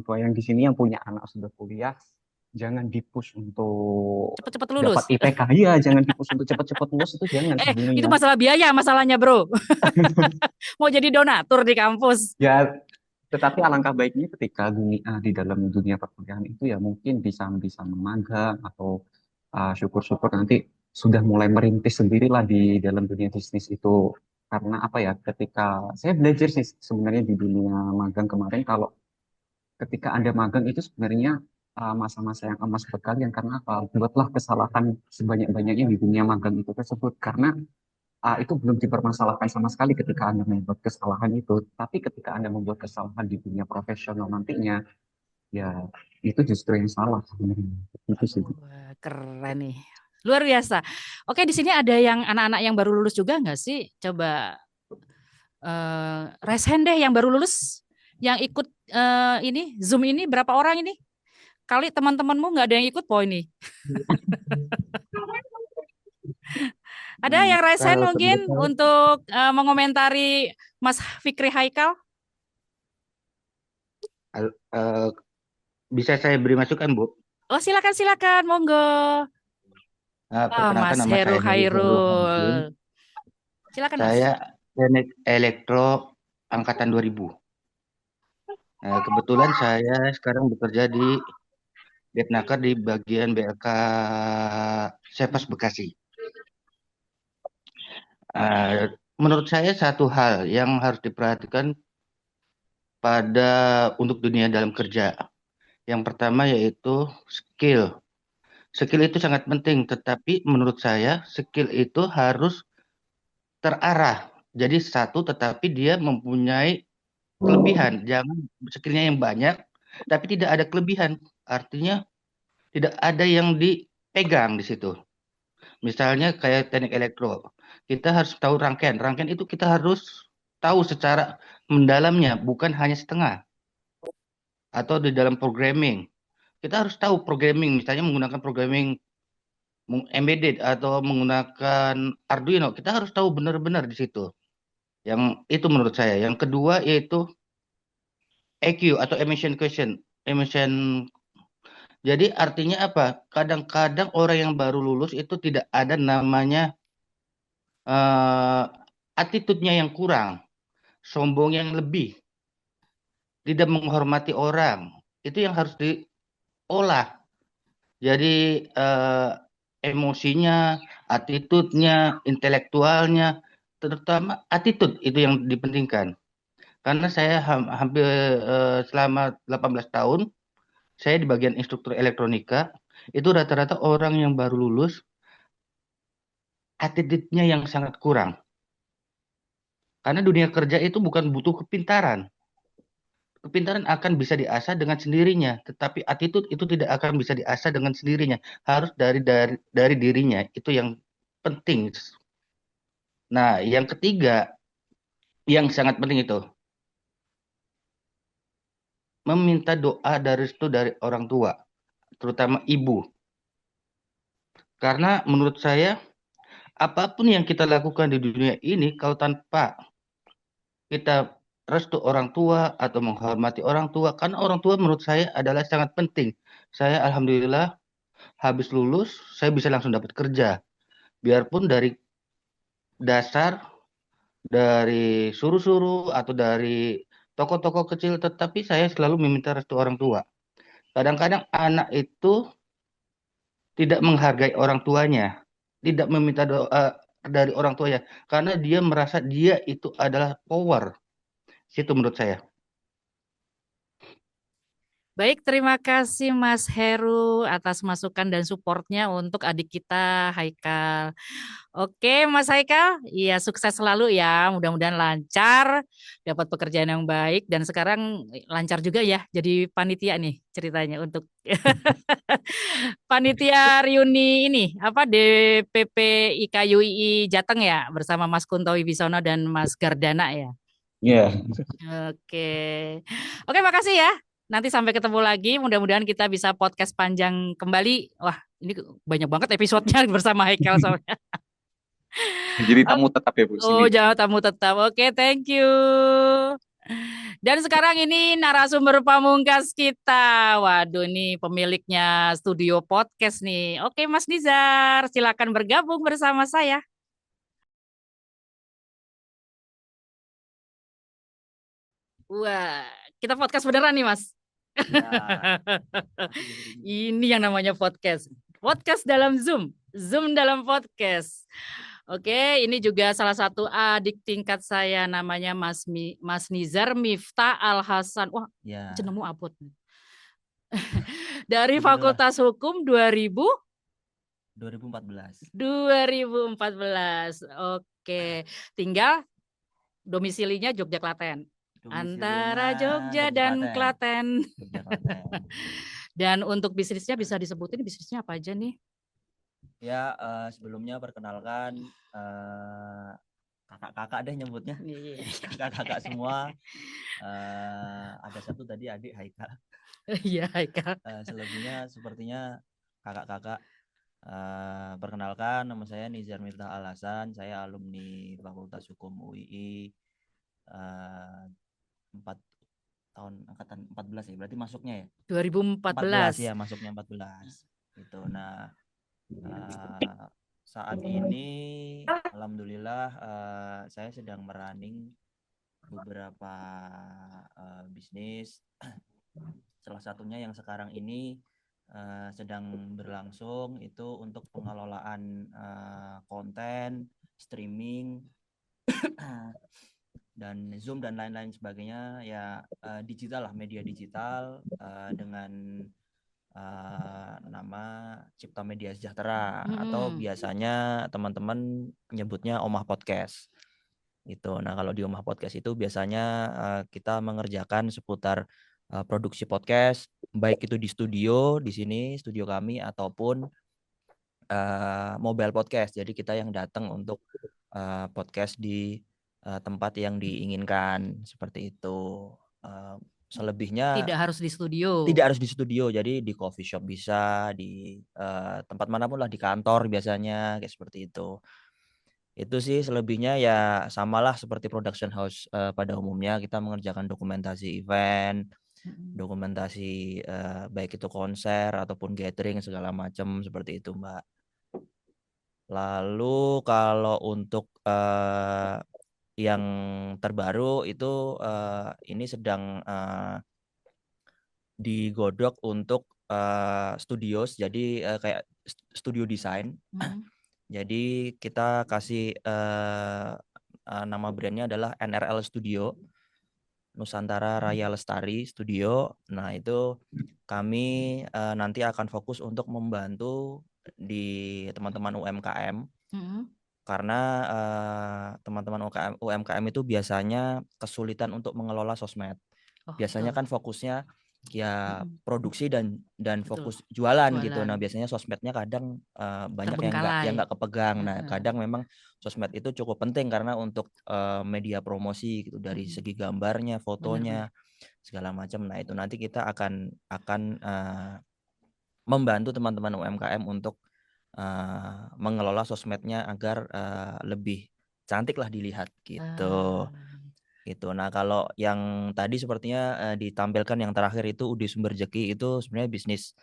tua yang di sini yang punya anak sudah kuliah, jangan dipush untuk cepat-cepat lulus. Dapat IPK, iya jangan dipush untuk cepat-cepat lulus, itu jangan. Itu masalah biaya masalahnya bro. Mau jadi donatur di kampus. Ya, tetapi alangkah baiknya ketika di dalam dunia perkuliahan itu ya mungkin bisa memagang atau syukur-syukur nanti sudah mulai merintis sendirilah di dalam dunia bisnis itu. Karena ketika saya belajar sih sebenarnya di dunia magang kemarin, kalau ketika Anda magang itu sebenarnya masa-masa yang emas buat kalian. Karena buatlah kesalahan sebanyak-banyaknya di dunia magang itu tersebut, karena itu belum dipermasalahkan sama sekali ketika Anda membuat kesalahan itu. Tapi ketika Anda membuat kesalahan di dunia profesional nantinya, ya itu justru yang salah sebenarnya. Itu sih. Wah, keren nih. Luar biasa. Oke, di sini ada yang anak-anak yang baru lulus juga nggak sih? Coba raise hand deh yang baru lulus. yang ikut ini Zoom ini berapa orang ini? Kali teman-temanmu nggak ada yang ikut po ini. Ada yang raise hand Kalau mungkin terdekat, untuk mengomentari Mas Fikri Haikal? bisa saya beri masukan, Bu? Oh silakan, monggo. Perkenalkan Mas nama Heru saya Heru Hamzin. Hairul. Silakan Mas. Saya teknik elektro angkatan 2000. Kebetulan saya sekarang bekerja di Detnaker di bagian BLK Sepas Bekasi. Menurut saya satu hal yang harus diperhatikan untuk dunia dalam kerja. Yang pertama yaitu skill. Skill itu sangat penting, tetapi menurut saya skill itu harus terarah. Jadi satu, tetapi dia mempunyai kelebihan. Jangan skillnya yang banyak, tapi tidak ada kelebihan. Artinya tidak ada yang dipegang di situ. Misalnya kayak teknik elektro, kita harus tahu rangkaian. Rangkaian itu kita harus tahu secara mendalamnya, bukan hanya setengah. Atau di dalam programming, kita harus tahu programming, misalnya menggunakan programming embedded atau menggunakan Arduino, kita harus tahu benar-benar di situ. Yang itu menurut saya. Yang kedua yaitu EQ atau emission question. Jadi artinya apa? Kadang-kadang orang yang baru lulus itu tidak ada namanya attitude-nya yang kurang, sombong yang lebih, tidak menghormati orang. Itu yang harus diolah. Jadi emosinya, attitude-nya, intelektualnya, terutama attitude itu yang dipentingkan. Karena saya hampir selama 18 tahun, saya di bagian instruktur elektronika, itu rata-rata orang yang baru lulus, attitude-nya yang sangat kurang. Karena dunia kerja itu bukan butuh kepintaran. Kepintaran akan bisa diasah dengan sendirinya, tetapi attitude itu tidak akan bisa diasah dengan sendirinya. Harus dari dirinya, itu yang penting. Nah, yang ketiga, yang sangat penting itu, meminta doa dari restu dari orang tua, terutama ibu. Karena menurut saya, apapun yang kita lakukan di dunia ini, kalau tanpa kita restu orang tua atau menghormati orang tua, karena orang tua menurut saya adalah sangat penting. Saya alhamdulillah habis lulus, saya bisa langsung dapat kerja. Biarpun dari dasar, dari suruh-suruh atau dari toko-toko kecil, tetapi saya selalu meminta restu orang tua. Kadang-kadang anak itu tidak menghargai orang tuanya, tidak meminta doa dari orang tuanya, karena dia merasa dia itu adalah power. Situ menurut saya. Baik, terima kasih Mas Heru atas masukan dan supportnya untuk adik kita Haikal. Oke, Mas Haikal, iya sukses selalu ya. Mudah-mudahan lancar, dapat pekerjaan yang baik dan sekarang lancar juga ya jadi panitia nih ceritanya untuk panitia reuni ini apa DPP IKUII Jateng ya bersama Mas Kunto Wibisono dan Mas Gardana ya. Iya. Oke. Oke, makasih ya. Nanti sampai ketemu lagi. Mudah-mudahan kita bisa podcast panjang kembali. Wah, ini banyak banget episodenya bersama Haikal soalnya. Jadi tamu tetap ya Bu Oh, sini. jangan tamu tetap. Oke, thank you. Dan sekarang ini narasumber pamungkas kita. Waduh, ini pemiliknya studio podcast nih. Oke, Mas Nizar, silakan bergabung bersama saya. Wah, kita podcast beneran nih, Mas. Ini yang namanya podcast. Podcast dalam Zoom, Zoom dalam podcast. Oke, ini juga salah satu adik tingkat saya namanya Mas Nizar Miftah Al Hasan. Wah, jenengmu abot. Dari Fakultas Hukum 2014. Oke, tinggal domisilinya Jogja Klaten. Antara Jogja dan Klaten. Dan untuk bisnisnya bisa disebutin bisnisnya apa aja nih? Ya, sebelumnya perkenalkan kakak-kakak deh nyebutnya. Iya. Kakak-kakak semua. Ada satu tadi adik Haikal. Iya, Haikal. Selebihnya sepertinya kakak-kakak. Perkenalkan, nama saya Nizar Miftah Al Hasan. Saya alumni Fakultas Hukum UII 4 tahun angkatan 14 ya. Berarti masuknya ya? 2014. ya, masuknya 14. Gitu. Nah, saat ini alhamdulillah saya sedang merunning beberapa bisnis. Salah satunya yang sekarang ini sedang berlangsung itu untuk pengelolaan konten, streaming, dan Zoom dan lain-lain sebagainya ya, digital lah, media digital dengan nama Cipta Media Sejahtera atau biasanya teman-teman nyebutnya Omah Podcast gitu. Nah, kalau di Omah Podcast itu biasanya kita mengerjakan seputar produksi podcast, baik itu di studio di sini, studio kami, ataupun mobile podcast. Jadi kita yang datang untuk podcast di tempat yang diinginkan seperti itu. Selebihnya Tidak harus di studio. Tidak harus di studio. Jadi di coffee shop bisa, di tempat manapun lah, di kantor biasanya kayak seperti itu. Itu sih selebihnya ya samalah seperti production house pada umumnya. Kita mengerjakan dokumentasi event, dokumentasi baik itu konser ataupun gathering segala macam seperti itu, Mbak. Lalu kalau untuk yang terbaru itu ini sedang digodok untuk studios, jadi kayak studio desain. Jadi kita kasih nama brandnya adalah NRL Studio, Nusantara Raya Lestari Studio. Nah, itu kami nanti akan fokus untuk membantu di teman-teman UMKM. Karena teman-teman UMKM itu biasanya kesulitan untuk mengelola sosmed. Biasanya kan fokusnya ya produksi dan fokus jualan gitu. Nah, biasanya sosmednya kadang banyak yang nggak kepegang. Nah, kadang memang sosmed itu cukup penting karena untuk media promosi gitu, dari segi gambarnya, fotonya, segala macam. Nah, itu nanti kita akan membantu teman-teman UMKM untuk mengelola sosmednya agar lebih cantik lah dilihat gitu. Gitu. Nah, kalau yang tadi sepertinya ditampilkan yang terakhir itu Udi Sumber Jeki, itu sebenarnya bisnis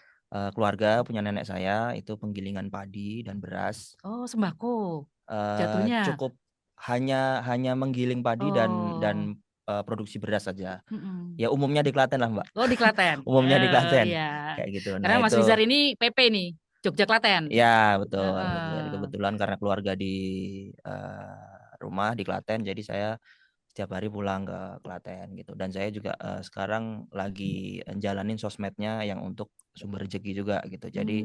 keluarga punya nenek saya, itu penggilingan padi dan beras. Oh, sembako. Jatuhnya. Cukup hanya menggiling padi dan produksi beras saja. Ya umumnya di Klaten lah, Mbak. Oh, di Klaten. Umumnya di Klaten. Iya. Kayak gitu. Karena Mas Nizar ini PP nih, Jogja Klaten. Ya, betul. Jadi kebetulan karena keluarga di rumah di Klaten, jadi saya setiap hari pulang ke Klaten gitu. Dan saya juga sekarang lagi jalanin sosmednya yang untuk Sumber Rezeki juga gitu. Jadi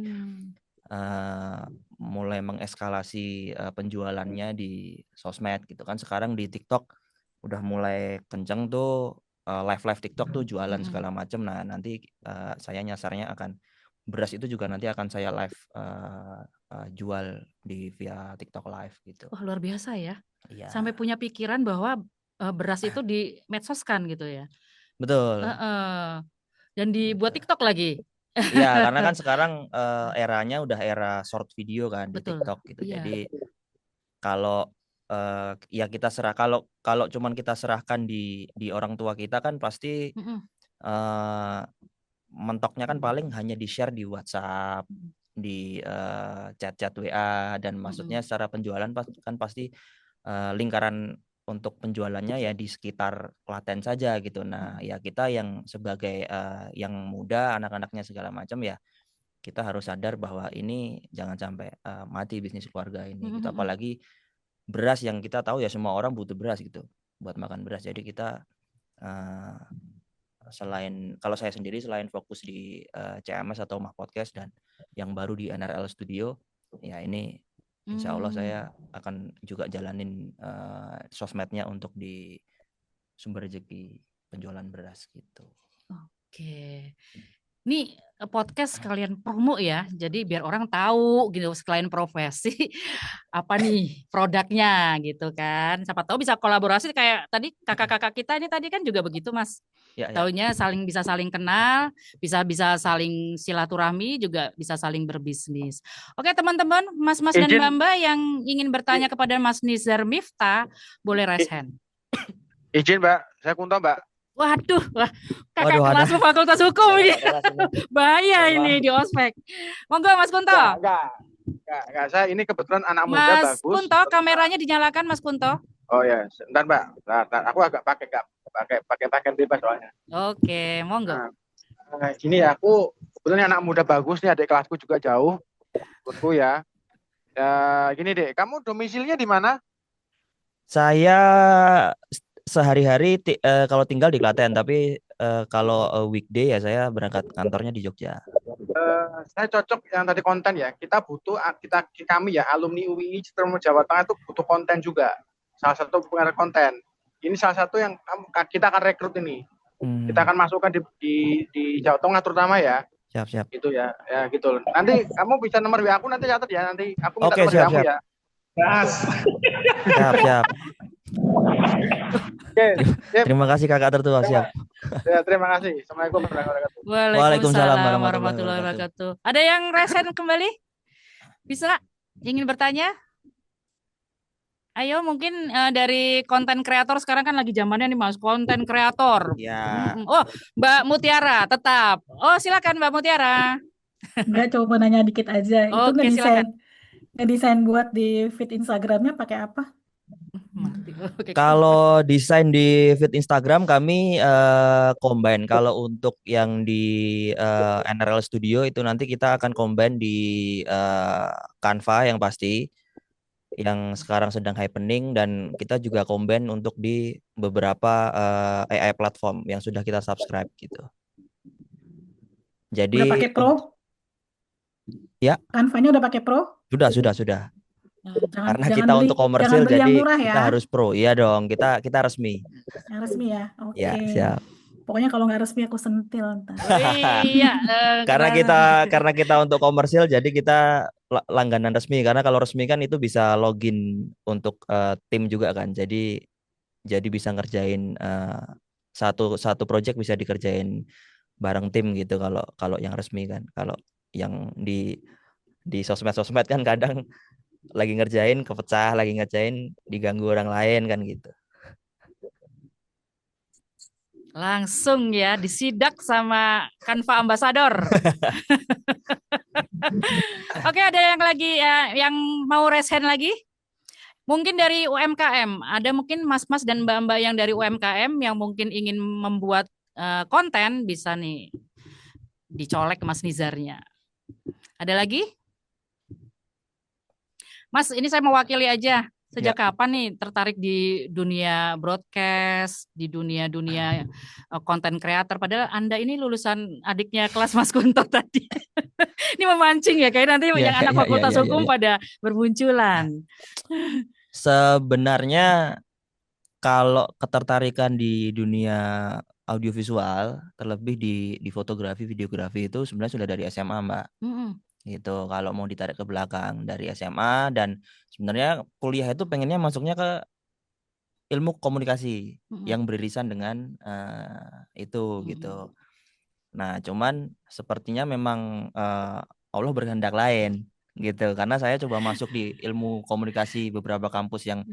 mulai mengeskalasi penjualannya di sosmed gitu kan. Sekarang di TikTok udah mulai kenceng tuh, live TikTok tuh jualan segala macam. Nah, nanti saya nyasarnya akan beras itu juga nanti akan saya live jual via TikTok live gitu. Wah, luar biasa ya. Iya. Sampai punya pikiran bahwa beras itu di medsoskan gitu ya. Betul. Dan dibuat TikTok lagi. Iya, karena kan sekarang eranya udah era short video kan di TikTok gitu. Iya. Jadi kalau ya kita kalau cuman kita serahkan di orang tua kita kan pasti mentoknya kan paling hanya di-share di WhatsApp, di chat-chat WA, dan maksudnya secara penjualan kan pasti lingkaran untuk penjualannya ya di sekitar Klaten saja gitu. Nah, ya kita yang sebagai yang muda, anak-anaknya segala macam, ya kita harus sadar bahwa ini jangan sampai mati bisnis keluarga ini gitu. Apalagi beras yang kita tahu ya semua orang butuh beras gitu buat makan beras. Jadi kita kalau saya sendiri selain fokus di CMS atau Omah Podcast dan yang baru di NRL Studio, ya ini insya Allah saya akan juga jalanin sosmednya untuk di Sumber Rezeki penjualan beras gitu. Oke. Nih podcast kalian promo ya, jadi biar orang tahu gitu selain profesi apa nih produknya gitu kan. Siapa tahu bisa kolaborasi kayak tadi kakak-kakak kita ini tadi kan juga begitu Mas. Ya, ya. Taunya bisa saling kenal, bisa saling silaturahmi, juga bisa saling berbisnis. Oke teman-teman, Mas-mas dan Izin, Mbak-mbak yang ingin bertanya kepada Mas Nizar Miftah, boleh raise hand. izin Mbak, saya Kunto Mbak. Waduh, wah, kakak Waduh, ada. kelas Fakultas Hukum ini. Kelas ini. Bahaya Mohon ini maaf. di ospek. Monggo Mas Kunto. Enggak, saya ini kebetulan anak muda Mas bagus. Kunto, kameranya dinyalakan Mas Kunto. Oh ya, sebentar Mbak. Bentar, aku agak pakai pakaian bebas soalnya. Oke, monggo. Nah, ini aku kebetulan anak muda bagus nih, adik kelasku juga jauh. Menurutku ya. Ya, gini deh, kamu domisilinya di mana? Saya sehari-hari kalau tinggal di Klaten, tapi kalau weekday ya saya berangkat kantornya di Jogja. Saya cocok yang tadi konten ya. Kita butuh kami ya alumni UII Citermo Jawa Tengah itu butuh konten juga. Salah satu pengarah konten. Ini salah satu yang kita akan rekrut ini. Kita akan masukkan di Jawa Tengah terutama ya. Siap. Gitu ya. Ya gitu. Nanti kamu bisa nomor WA aku, nanti catat ya. Nanti aku minta Oke, nomor WA siap. kamu ya. Siap. Oke. Terima kasih kakak tertua, siap. Ya, terima kasih. Assalamualaikum warahmatullahi wabarakatuh. Waalaikumsalam warahmatullahi wabarakatuh. Ada yang resen kembali? Bisa? Ingin bertanya? Ayo mungkin dari konten kreator sekarang kan lagi zamannya nih Mas, konten kreator. Ya. Oh, Mbak Mutiara tetap. Oh, silakan Mbak Mutiara. Enggak, coba nanya dikit aja. Itu Oke, silakan. ngedesain buat di feed Instagramnya pakai apa? Kalau desain di feed Instagram kami combine. Kalau untuk yang di NRL Studio itu nanti kita akan combine di Canva yang pasti, yang sekarang sedang happening, dan kita juga combine untuk di beberapa AI platform yang sudah kita subscribe gitu. Jadi Udah pakai Pro? Ya. Canva-nya udah pakai Pro? Sudah. Karena kita beli, untuk komersil jangan beli yang jadi murah kita ya. harus pro. Iya dong, kita resmi. Yang resmi ya. Oke. Ya, siap. Pokoknya kalau nggak resmi aku sentil ntar. Iya. Karena kita untuk komersil jadi kita langganan resmi. Karena kalau resmi kan itu bisa login untuk tim juga kan. Jadi bisa ngerjain satu project bisa dikerjain bareng tim gitu kalau yang resmi kan. Kalau yang di sosmed kan kadang lagi ngerjain kepecah, lagi ngerjain diganggu orang lain kan gitu. Langsung ya disidak sama Canva Ambassador. Oke, ada yang lagi yang mau raise hand lagi? Mungkin dari UMKM, ada mungkin mas-mas dan mbak-mbak yang dari UMKM yang mungkin ingin membuat konten, bisa nih dicolek Mas Nizarnya. Ada lagi? Mas, ini saya mewakili aja. Sejak kapan nih tertarik di dunia broadcast, di dunia konten kreator? Padahal Anda ini lulusan adiknya kelas Mas Kunto tadi. Ini memancing ya, kayak nanti yang anak Fakultas Hukum pada bermunculan. Sebenarnya kalau ketertarikan di dunia audiovisual, terlebih di fotografi, videografi itu sebenarnya sudah dari SMA, Mbak. Gitu. Kalau mau ditarik ke belakang dari SMA, dan sebenarnya kuliah itu pengennya masuknya ke ilmu komunikasi yang beririsan dengan itu gitu. Nah, cuman sepertinya memang Allah berkehendak lain gitu, karena saya coba masuk di ilmu komunikasi beberapa kampus yang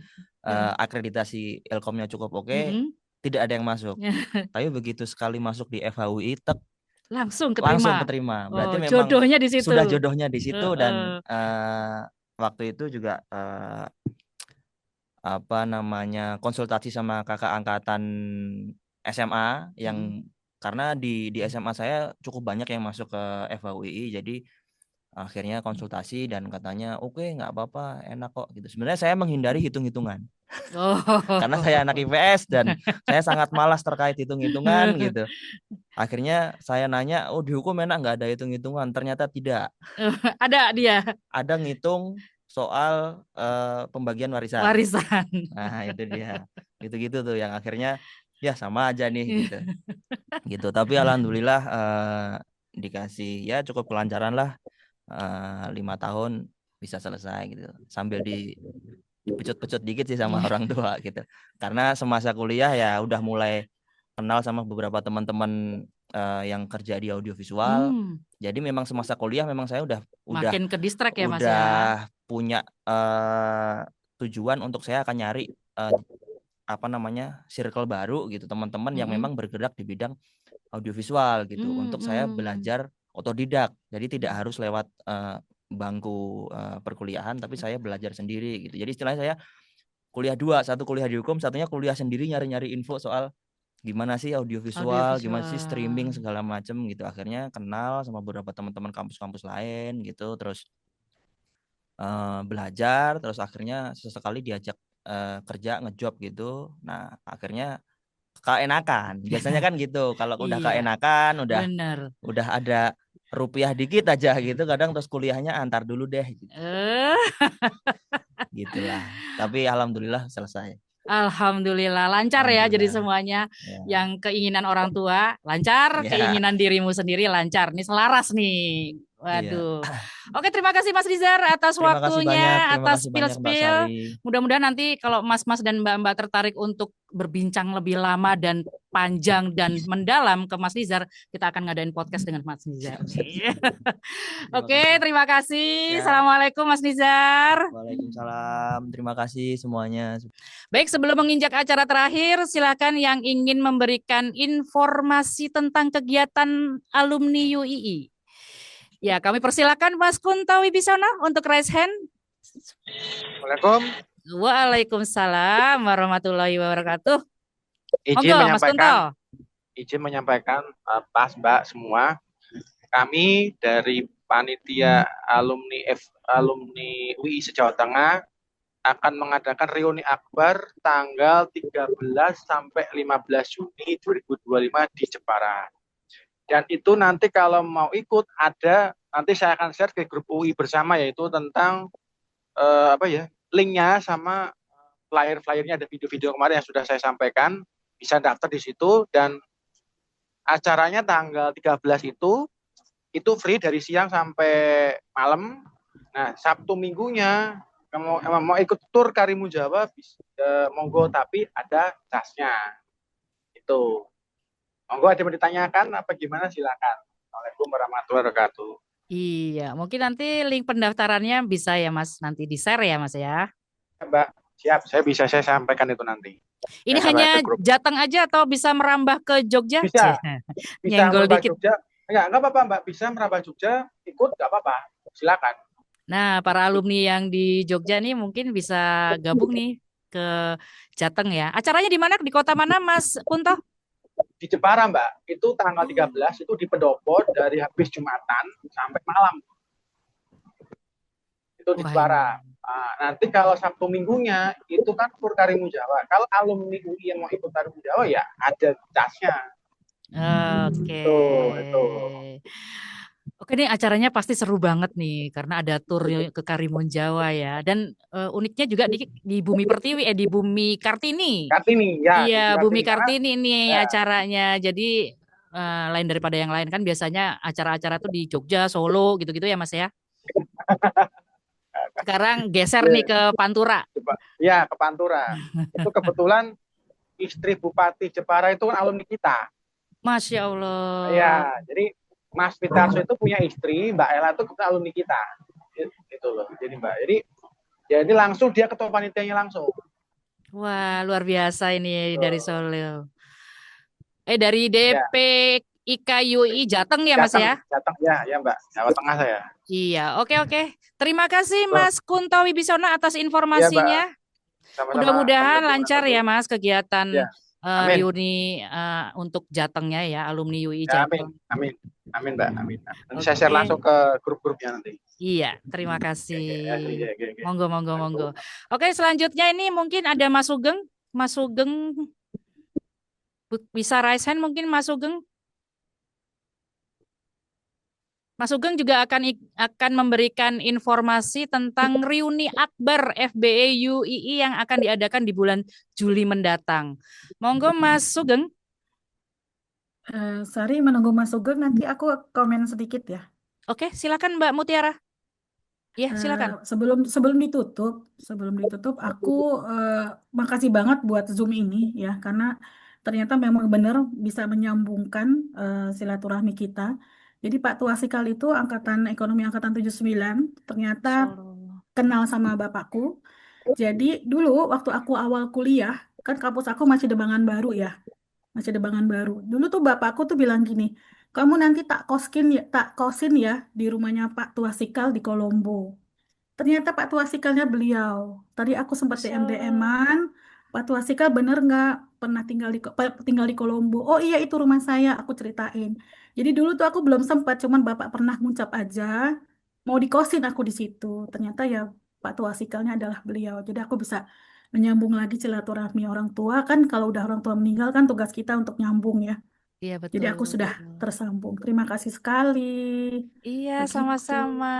akreditasi Ilkomnya cukup oke, tidak ada yang masuk. Tapi begitu sekali masuk di FHUI, langsung keterima. Berarti memang jodohnya di situ. Sudah jodohnya di situ. Dan waktu itu juga konsultasi sama kakak angkatan SMA yang karena di SMA saya cukup banyak yang masuk ke FHUI, jadi akhirnya konsultasi dan katanya oke, nggak apa-apa, enak kok gitu. Sebenarnya saya menghindari hitung-hitungan. Karena saya anak IPS dan saya sangat malas terkait hitung-hitungan gitu. Akhirnya saya nanya, di hukum enak nggak ada hitung-hitungan? Ternyata tidak. Ada ngitung soal pembagian warisan. Nah, itu dia. Gitu-gitu tuh yang akhirnya ya sama aja nih gitu. Tapi alhamdulillah dikasih ya cukup kelancaran lah, 5 tahun bisa selesai gitu, sambil dipecut-pecut dikit sih sama orang tua gitu. Karena semasa kuliah ya udah mulai kenal sama beberapa teman-teman yang kerja di audiovisual. Jadi memang semasa kuliah memang saya udah Makin ke distract ya Mas ya. udah punya tujuan untuk saya akan nyari circle baru gitu, teman-teman yang memang bergerak di bidang audiovisual gitu, untuk saya belajar otodidak. Jadi tidak harus lewat bangku perkuliahan, tapi saya belajar sendiri gitu. Jadi istilahnya saya kuliah 2, satu kuliah di hukum, satunya kuliah sendiri nyari-nyari info soal gimana sih audiovisual, gimana sih streaming segala macem gitu. Akhirnya kenal sama beberapa teman-teman kampus-kampus lain gitu, terus belajar, terus akhirnya sesekali diajak kerja ngejob gitu. Nah akhirnya keenakan, biasanya kan gitu. Kalau udah keenakan, udah ada rupiah dikit aja gitu, kadang terus kuliahnya antar dulu deh gitu. Gitulah. Tapi alhamdulillah selesai. Alhamdulillah lancar ya, jadi semuanya yang keinginan orang tua lancar, keinginan dirimu sendiri lancar. Nih selaras nih. Waduh. Oke, terima kasih Mas Rizar atas waktunya, atas spill-spill. Mudah-mudahan nanti kalau Mas-mas dan Mbak-mbak tertarik untuk berbincang lebih lama dan panjang dan mendalam ke Mas Rizar, kita akan ngadain podcast dengan Mas Rizar. Oke, terima kasih. Assalamualaikum Mas Rizar. Waalaikumsalam. Terima kasih semuanya. Baik, sebelum menginjak acara terakhir, silakan yang ingin memberikan informasi tentang kegiatan alumni UII. Ya, kami persilakan Mas Kunto Wibisana untuk raise hand. Assalamualaikum. Waalaikumsalam warahmatullahi wabarakatuh. Izin menyampaikan Mas Mbak semua, kami dari panitia alumni UI se-Jawa Tengah akan mengadakan reuni akbar tanggal 13 sampai 15 Juni 2025 di Jepara. Dan itu nanti kalau mau ikut nanti saya akan share ke grup UI bersama, yaitu tentang linknya sama flyer-flyernya, ada video-video kemarin yang sudah saya sampaikan, bisa daftar di situ. Dan acaranya tanggal 13 itu free dari siang sampai malam. Nah, Sabtu minggunya mau ikut tur Karimun Jawa monggo, tapi ada casnya. Itu. Monggo, ada yang ditanyakan apa gimana, silakan. Assalamualaikum warahmatullahi wabarakatuh. Iya, mungkin nanti link pendaftarannya bisa ya Mas, nanti di-share ya Mas ya. Mbak, siap, saya sampaikan itu nanti. Ini hanya Jateng aja atau bisa merambah ke Jogja? Bisa nyenggol merambah dikit. Jogja. Enggak apa-apa Mbak, bisa merambah Jogja, ikut enggak apa-apa. Silakan. Nah, para alumni yang di Jogja nih mungkin bisa gabung nih ke Jateng ya. Acaranya di mana? Di kota mana Mas Kunto? Di Jepara Mbak, itu tanggal 13 itu di Pendopo, dari habis Jumatan sampai malam. Itu di Jepara. Nah, nanti kalau Sabtu minggunya itu kan tur Karimun Jawa. Kalau alumni UI yang mau ikut Karimun Jawa ya ada casnya. Oke. Oke, nih acaranya pasti seru banget nih karena ada tur ke Karimun Jawa ya. Dan uniknya juga di Bumi Pertiwi, di Bumi Kartini. Iya, Bumi Kartini nih acaranya. Jadi lain daripada yang lain, kan biasanya acara-acara tuh di Jogja, Solo gitu-gitu ya Mas ya. Sekarang geser nih ke Pantura. Ya, ke Pantura. Itu kebetulan istri Bupati Jepara itu kan alumni kita. Masya Allah. Ya, jadi Mas Pitarso itu punya istri, Mbak Ella itu alumni kita. Gitu loh. Jadi Mbak, jadi langsung dia ketua panitianya langsung. Wah, luar biasa ini dari Solo. Dari DP IKUI Jateng ya Mas ya? Jateng ya Mbak, Jawa Tengah saya. Iya, oke. Terima kasih Mas Kunto Wibisana atas informasinya. Mudah-mudahan lancar ya Mas kegiatan reuni untuk Jatengnya ya, alumni UI Jateng. Amin Mbak, amin. Nanti saya share langsung ke grup-grupnya nanti. Iya, terima kasih. Monggo. Oke, selanjutnya ini mungkin ada Mas Sugeng. Mas Sugeng bisa raise hand mungkin Mas Sugeng. Mas Sugeng juga akan memberikan informasi tentang reuni akbar FBE UII yang akan diadakan di bulan Juli mendatang. Monggo Mas Sugeng. Sari menunggu Mas Sugeng, nanti aku komen sedikit ya. Oke, silakan Mbak Mutiara. Iya, silakan. Sebelum ditutup, aku makasih banget buat Zoom ini ya, karena ternyata memang benar bisa menyambungkan silaturahmi kita. Jadi Pak Tuasikal itu angkatan ekonomi angkatan 79, ternyata kenal sama bapakku. Jadi dulu waktu aku awal kuliah, kan kampus aku masih Debangan Baru ya. Masih Debangan Baru. Dulu tuh bapakku tuh bilang gini, kamu nanti tak kosin ya di rumahnya Pak Tuasikal di Kolombo. Ternyata Pak Tuasikalnya beliau. Tadi aku sempat DM-an, Pak Tuasikal bener nggak pernah tinggal di Kolombo? Oh iya itu rumah saya, aku ceritain. Jadi dulu tuh aku belum sempat, cuman Bapak pernah ngucap aja mau dikosin aku di situ. Ternyata ya Pak Tuasikalnya adalah beliau. Jadi aku bisa menyambung lagi silaturahmi orang tua kan, kalau udah orang tua meninggal kan tugas kita untuk nyambung ya. Iya, Jadi aku betul. sudah tersambung. Terima kasih sekali. Iya, Begitu. sama-sama.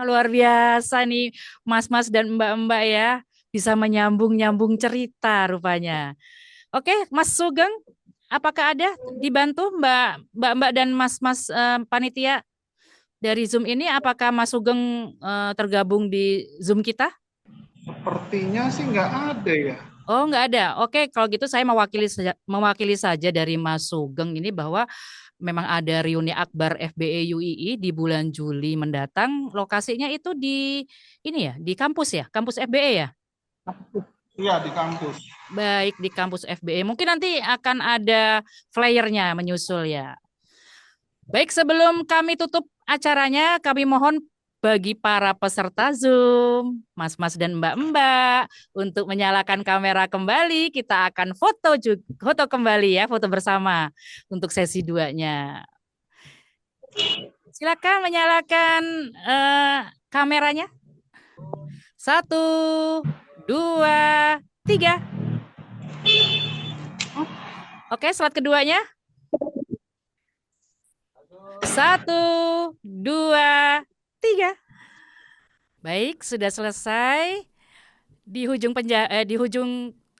Luar biasa nih Mas-mas dan Mbak-mbak ya. Bisa menyambung-nyambung cerita rupanya. Oke, Mas Sugeng, apakah ada dibantu Mbak-mbak dan Mas-mas panitia dari Zoom ini? Apakah Mas Sugeng tergabung di Zoom kita? Sepertinya sih nggak ada ya. Oh, nggak ada. Oke, kalau gitu saya mewakili saja dari Mas Sugeng ini bahwa memang ada reuni akbar FBE UII di bulan Juli mendatang. Lokasinya itu di ini ya, di kampus ya, kampus FBE ya. Iya, di kampus. Baik, di kampus FBE. Mungkin nanti akan ada flyernya menyusul ya. Baik, sebelum kami tutup acaranya, kami mohon bagi para peserta Zoom, mas-mas dan mbak-mbak, untuk menyalakan kamera kembali. Kita akan foto kembali ya, foto bersama untuk sesi 2-nya. Silakan menyalakan kameranya. 1, 2, 3. Oke, slide keduanya. 1, 2, 3. Baik, sudah selesai. Di ujung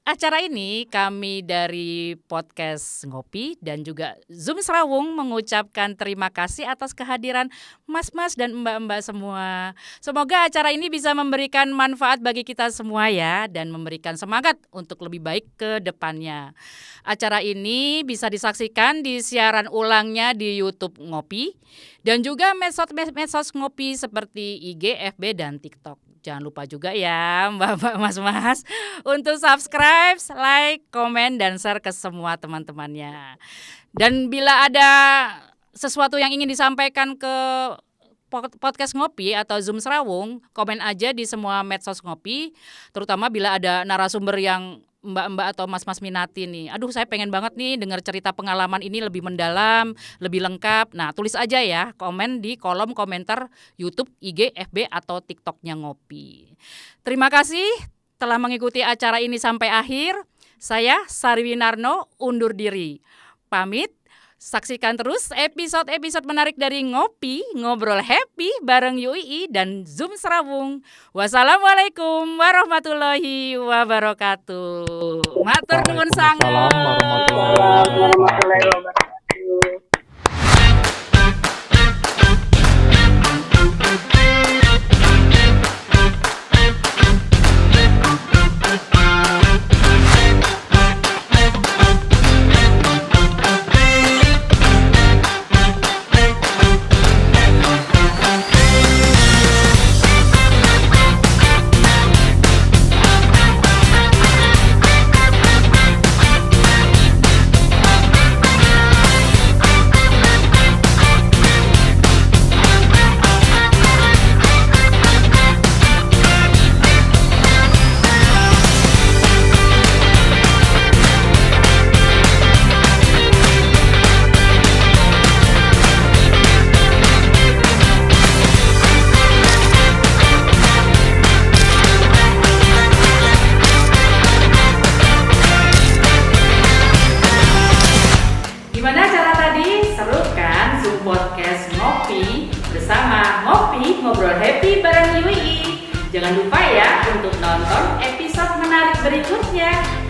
acara ini kami dari podcast Ngopi dan juga Zoom Serawung mengucapkan terima kasih atas kehadiran mas-mas dan mbak-mbak semua. Semoga acara ini bisa memberikan manfaat bagi kita semua ya, dan memberikan semangat untuk lebih baik ke depannya. Acara ini bisa disaksikan di siaran ulangnya di YouTube Ngopi dan juga medsos Ngopi seperti IG, FB, dan TikTok. Jangan lupa juga ya mbak-mbak, mas-mas untuk subscribe, like, komen, dan share ke semua teman-temannya. Dan bila ada sesuatu yang ingin disampaikan ke podcast Ngopi atau Zoom Serawung, komen aja di semua medsos Ngopi, terutama bila ada narasumber yang mbak-mbak atau mas-mas minati nih. Aduh, saya pengen banget nih dengar cerita pengalaman ini lebih mendalam, lebih lengkap. Nah, tulis aja ya, komen di kolom komentar YouTube, IG, FB, atau TikToknya Ngopi. Terima kasih telah mengikuti acara ini sampai akhir. Saya Sari Winarno undur diri. Pamit. Saksikan terus episode-episode menarik dari Ngopi, Ngobrol Happy bareng UII dan Zoom Serawung. Wassalamualaikum warahmatullahi wabarakatuh. Matur nuwun sanget. Warahmatullahi wabarakatuh. Gimana acara tadi? Seru kan? Zoom podcast Ngopi bersama Ngopi, Ngobrol Happy bareng UII. Jangan lupa ya untuk nonton episode menarik berikutnya.